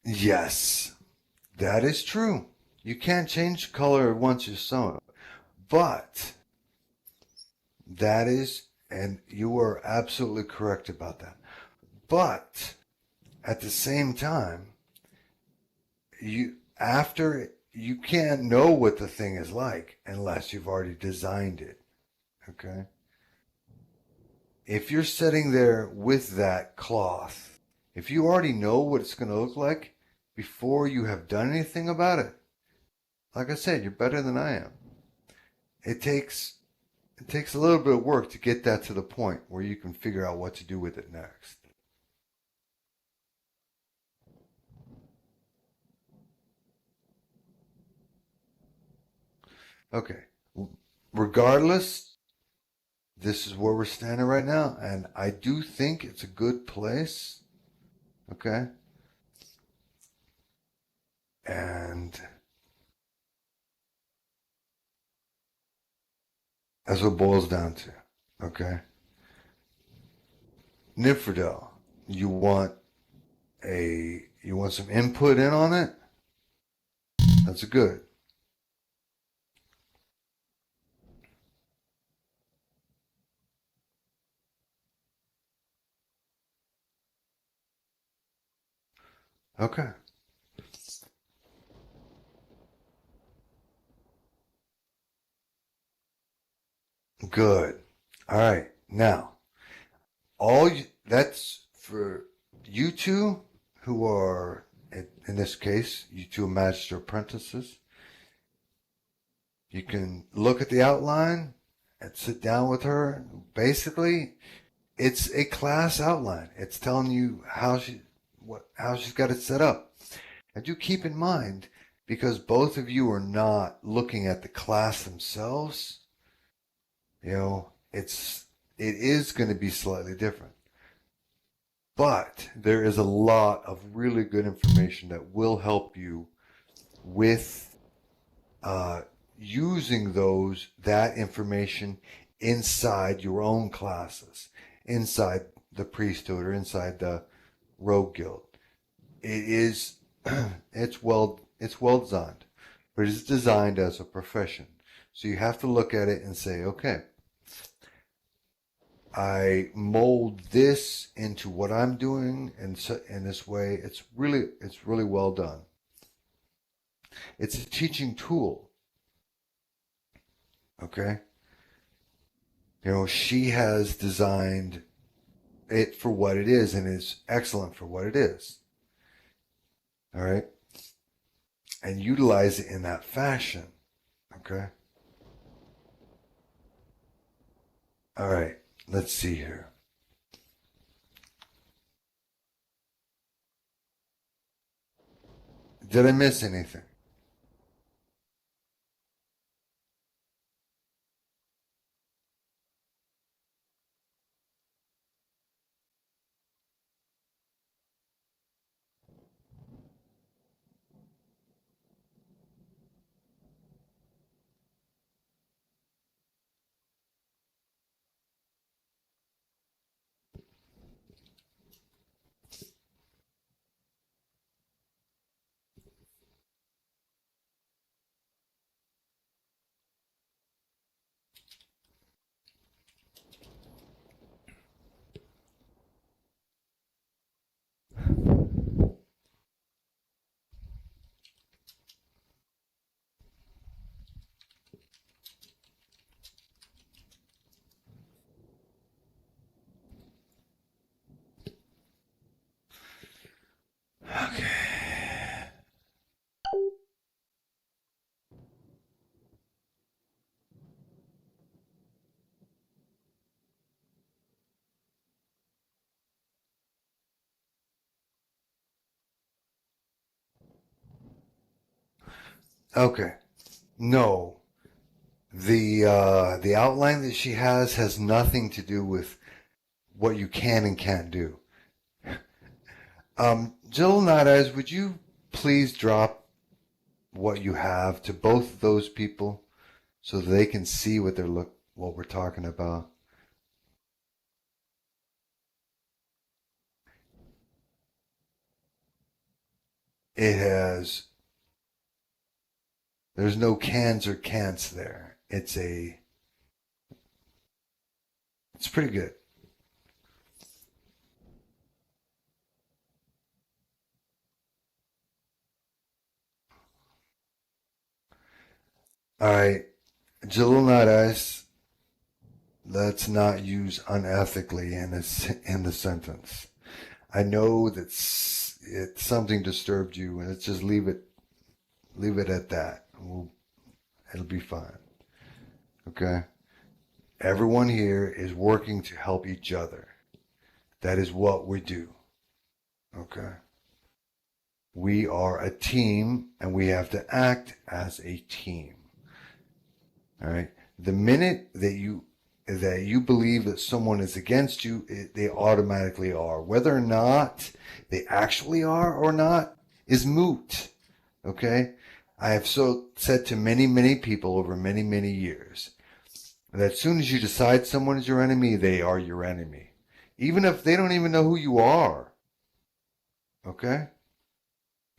Yes, that is true. You can't change color once you sew it. But that is, and you are absolutely correct about that. But at the same time, you can't know what the thing is like unless you've already designed it. Okay? If you're sitting there with that cloth, if you already know what it's going to look like before you have done anything about it, like I said, you're better than I am. It takes it takes a little bit of work to get that to the point where you can figure out what to do with it next. Okay. Regardless, this is where we're standing right now, and I do think it's a good place. Okay. And that's what it boils down to. Okay. Nifredel, you want you want some input in on it? That's good. Okay. Good. All right. Now, that's for you two who are in this case, you two master apprentices. You can look at the outline and sit down with her. Basically, it's a class outline. It's telling you how she's got it set up. And do keep in mind, because both of you are not looking at the class themselves, it is going to be slightly different. But there is a lot of really good information that will help you with using that information inside your own classes, inside the priesthood or inside the rogue guild. It is it's well designed, but it's designed as a profession. So you have to look at it and say, okay, I mold this into what I'm doing, and so in this way, it's really well done. It's a teaching tool. Okay, she has designed it for what it is, and is excellent for what it is. All right, and utilize it in that fashion. Okay. All right. Let's see here. Did I miss anything? Okay. No. The outline that she has nothing to do with what you can and can't do. Jill Night Eyes, would you please drop what you have to both of those people so they can see what we're talking about? It has There's no cans or can'ts there. It's pretty good. All right, Jalil Night Eyes. Let's not use unethically in the sentence. I know that something disturbed you, and let's just leave it at that. It'll be fine. Okay. Everyone here is working to help each other. That is what we do. Okay. We are a team, and we have to act as a team. All right. The minute that you believe that someone is against you, they automatically are. Whether or not they actually are or not is moot. Okay? I have said to many people over many years that as soon as you decide someone is your enemy, they are your enemy. Even if they don't even know who you are. Okay?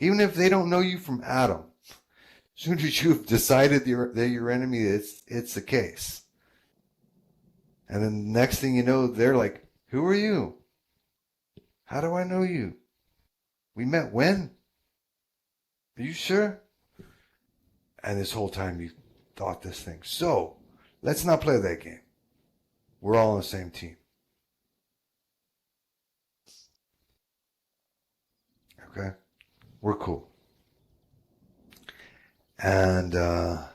Even if they don't know you from Adam. As soon as you've decided they're your enemy, it's the case. And then the next thing you know, they're like, who are you? How do I know you? We met when? Are you sure? And this whole time you thought this thing. So, let's not play that game. We're all on the same team. Okay? We're cool. And as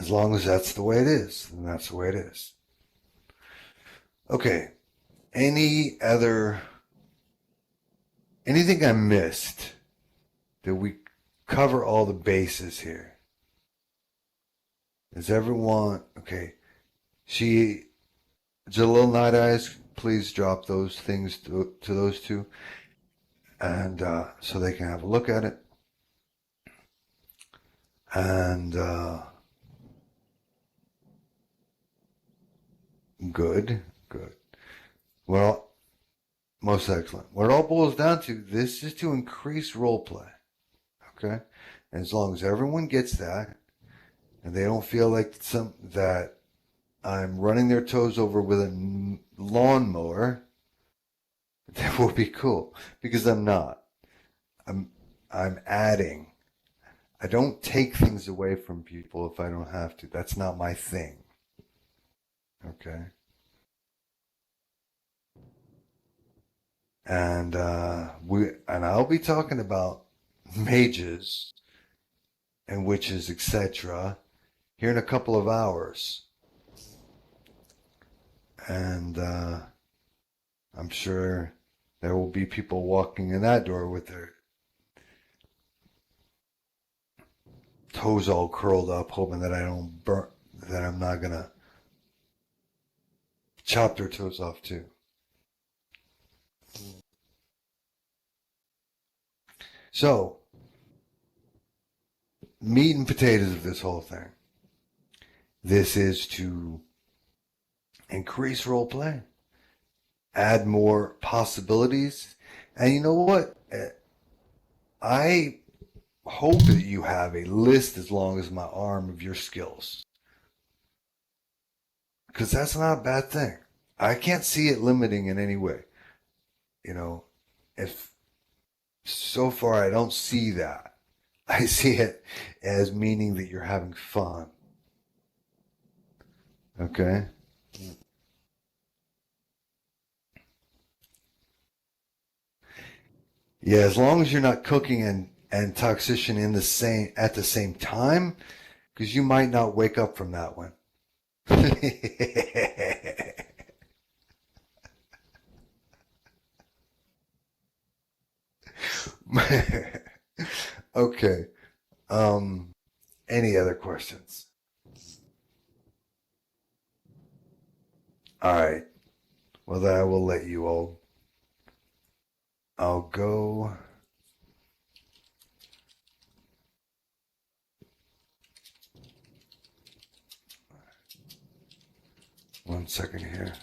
long as that's the way it is, then that's the way it is. Okay. Anything I missed? Did we cover all the bases here? Is everyone okay? Jalil Night Eyes, please drop those things to those two, and so they can have a look at it. And good. Well, most excellent. What it all boils down to, this is to increase role play. Okay? And as long as everyone gets that, and they don't feel like that I'm running their toes over with a lawnmower, that will be cool. Because I'm not. I'm adding. I don't take things away from people if I don't have to. That's not my thing. Okay? And I'll be talking about mages and witches, etc., here in a couple of hours. And I'm sure there will be people walking in that door with their toes all curled up, hoping that that I'm not gonna chop their toes off too. So, meat and potatoes of this whole thing. This is to increase role play, add more possibilities, and you know what? I hope that you have a list as long as my arm of your skills, because that's not a bad thing. I can't see it limiting in any way. You know, if so far I don't see that. I see it as meaning that you're having fun. Okay? Yeah, as long as you're not cooking and Toxician at the same time, because you might not wake up from that one. Okay. Any other questions? All right. Well, then I will let you all. I'll go. One second here.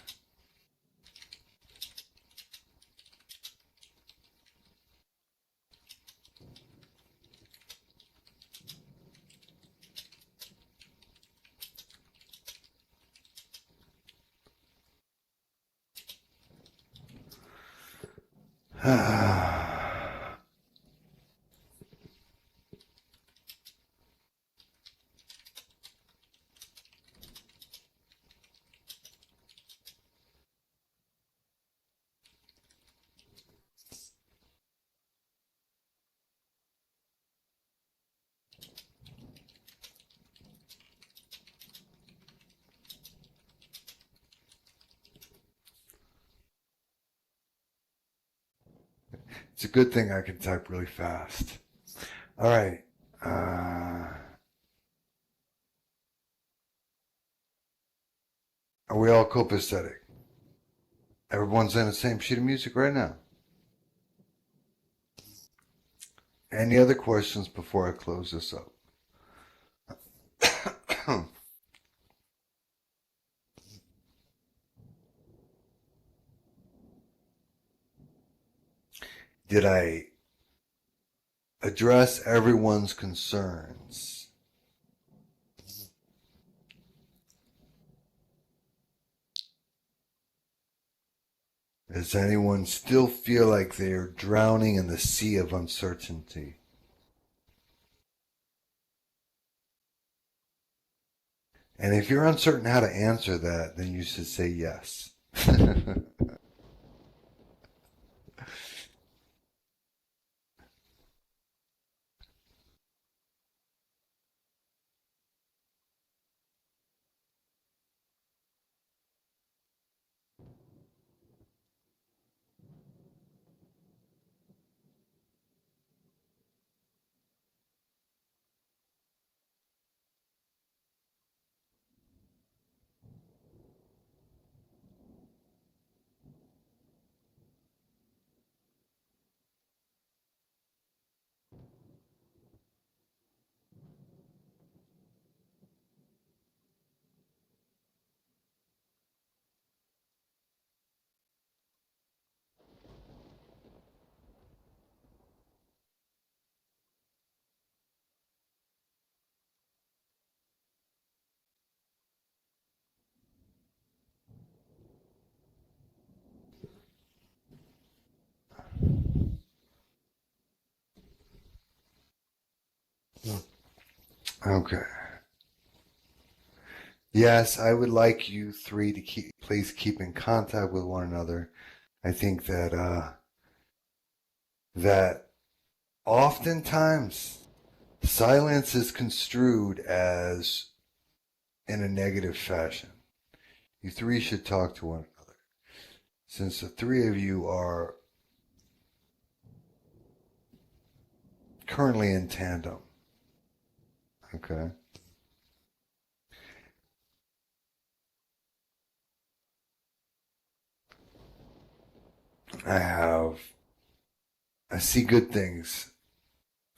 It's a good thing I can type really fast. All right. Are we all copacetic? Everyone's in the same sheet of music right now. Any other questions before I close this up? Did I address everyone's concerns? Does anyone still feel like they are drowning in the sea of uncertainty? And if you're uncertain how to answer that, then you should say yes. Okay. Yes, I would like you three to please keep in contact with one another. I think that oftentimes silence is construed as in a negative fashion. You three should talk to one another. Since the three of you are currently in tandem. Okay. I see good things.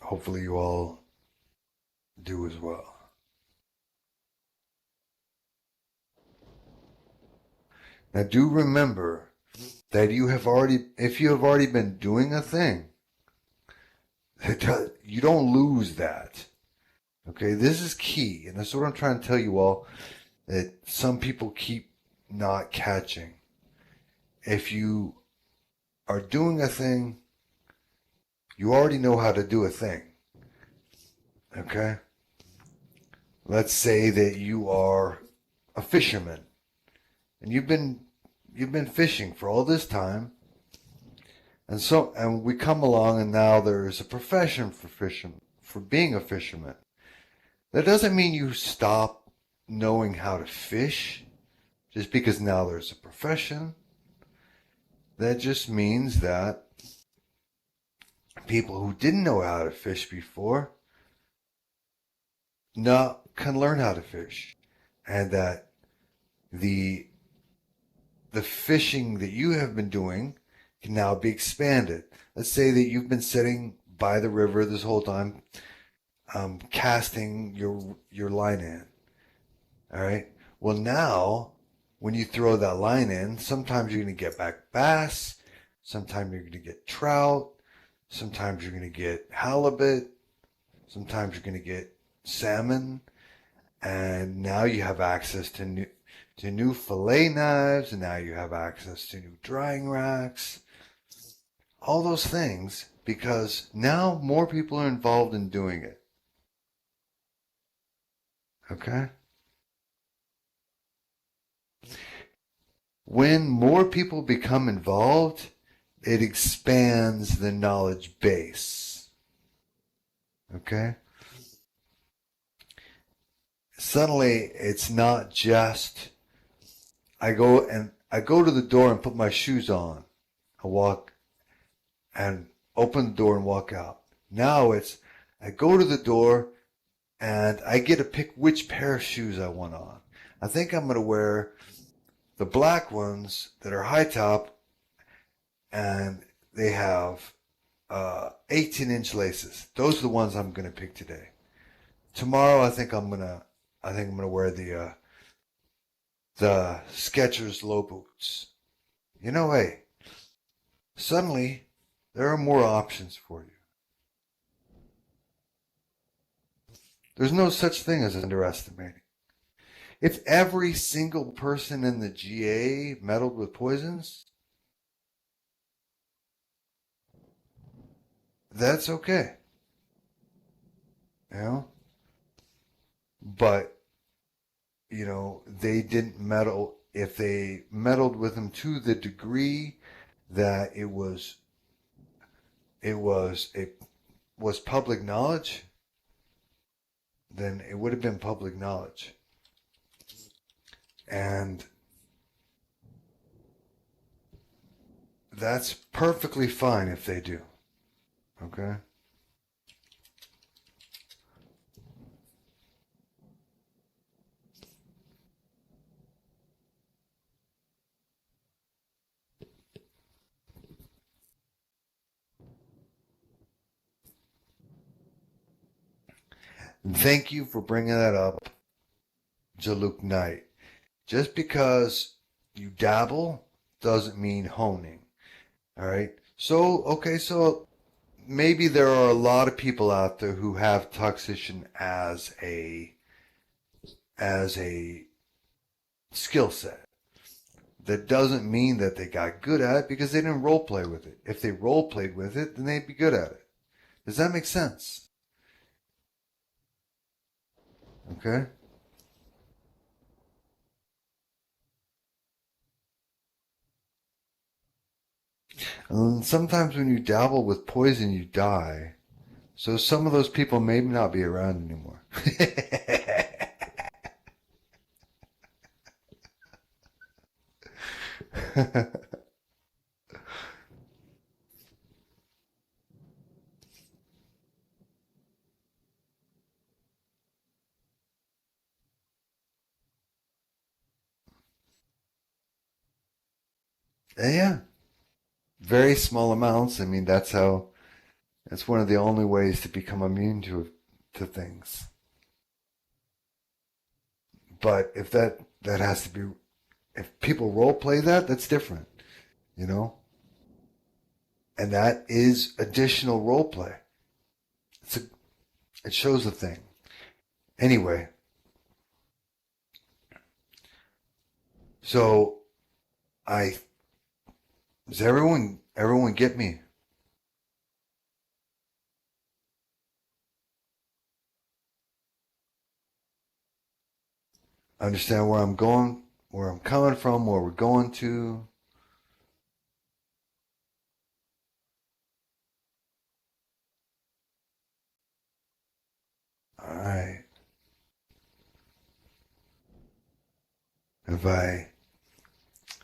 Hopefully you all do as well. Now do remember that if you have already been doing a thing, you don't lose that. Okay, this is key, and that's what I'm trying to tell you all, that some people keep not catching. If you are doing a thing, you already know how to do a thing. Okay? Let's say that you are a fisherman, and you've been fishing for all this time, and we come along, and now there's a profession for being a fisherman. That doesn't mean you stop knowing how to fish just because now there's a profession. That just means that people who didn't know how to fish before can learn how to fish, and that the the fishing that you have been doing can now be expanded. Let's say that you've been sitting by the river this whole time, casting your line in. All right. Well, now when you throw that line in, sometimes you're going to get back bass, sometimes you're going to get trout, sometimes you're going to get halibut, sometimes you're going to get salmon, and now you have access to new fillet knives, and now you have access to new drying racks, all those things, because now more people are involved in doing it. Okay? When more people become involved, it expands the knowledge base. Okay? Suddenly, it's not just I go to the door and put my shoes on. I walk and open the door and walk out. Now it's I go to the door and I get to pick which pair of shoes I want on. I think I'm going to wear the black ones that are high top, and they have 18-inch laces. Those are the ones I'm going to pick today. Tomorrow, I think I'm gonna wear the Skechers low boots. You know, hey, suddenly there are more options for you. There's no such thing as underestimating. If every single person in the GA meddled with poisons, that's okay. You know? But, they didn't meddle. If they meddled with him to the degree that it was public knowledge, then it would have been public knowledge. And that's perfectly fine if they do. Okay? And thank you for bringing that up, Jaluk Knight. Just because you dabble doesn't mean honing. All right? So maybe there are a lot of people out there who have Toxician as a skill set. That doesn't mean that they got good at it because they didn't role play with it. If they role played with it, then they'd be good at it. Does that make sense? Okay? And sometimes when you dabble with poison, you die. So some of those people may not be around anymore. Yeah. Very small amounts. I mean, that's one of the only ways to become immune to things. But if that has to be, if people role play that, that's different, you know? And that is additional role play. It shows a thing. Anyway, so does everyone get me? Understand where I'm going, where I'm coming from, where we're going to? All right. Have I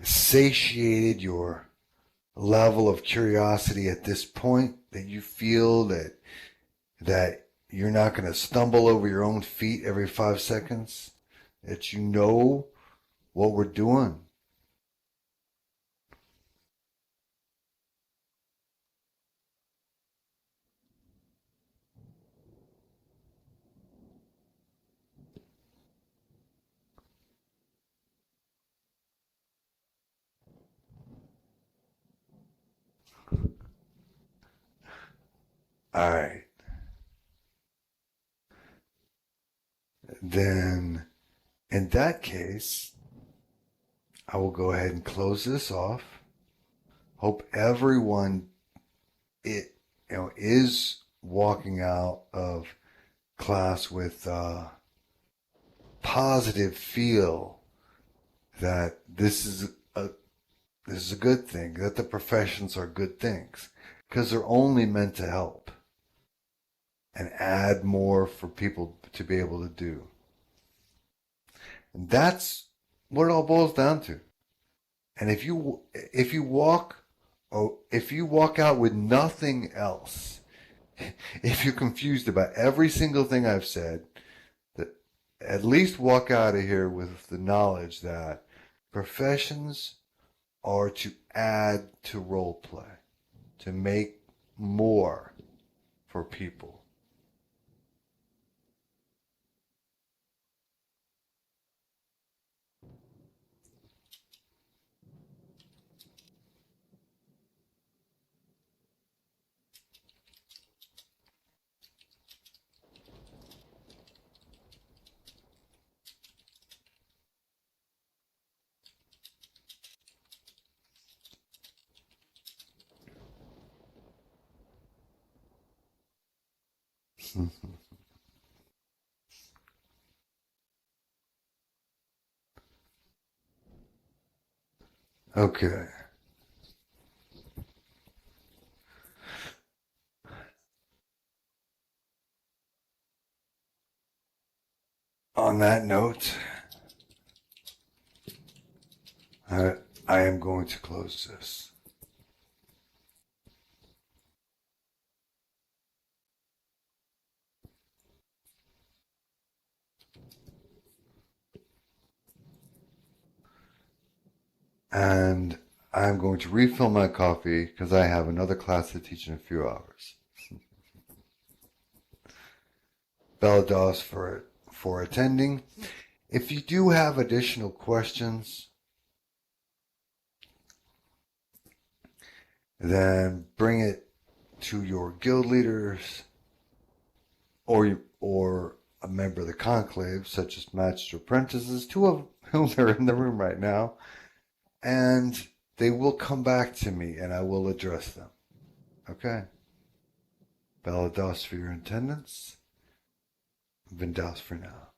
satiated your level of curiosity at this point that you feel that you're not going to stumble over your own feet every 5 seconds, that you know what we're doing. All right. Then, in that case, I will go ahead and close this off. Hope everyone is walking out of class with positive feel that this is a good thing, that the professions are good things, because they're only meant to help and add more for people to be able to do. And that's what it all boils down to. And if you walk out with nothing else, if you're confused about every single thing I've said, that at least walk out of here with the knowledge that professions are to add to role play, to make more for people. Okay. On that note, I, I am going to close this. And I'm going to refill my coffee because I have another class to teach in a few hours. Belados for attending. If you do have additional questions, then bring it to your guild leaders or a member of the conclave, such as Master Apprentices, two of whom are in the room right now, and they will come back to me and I will address them. Okay? Belados for your attendance. Vindas for now.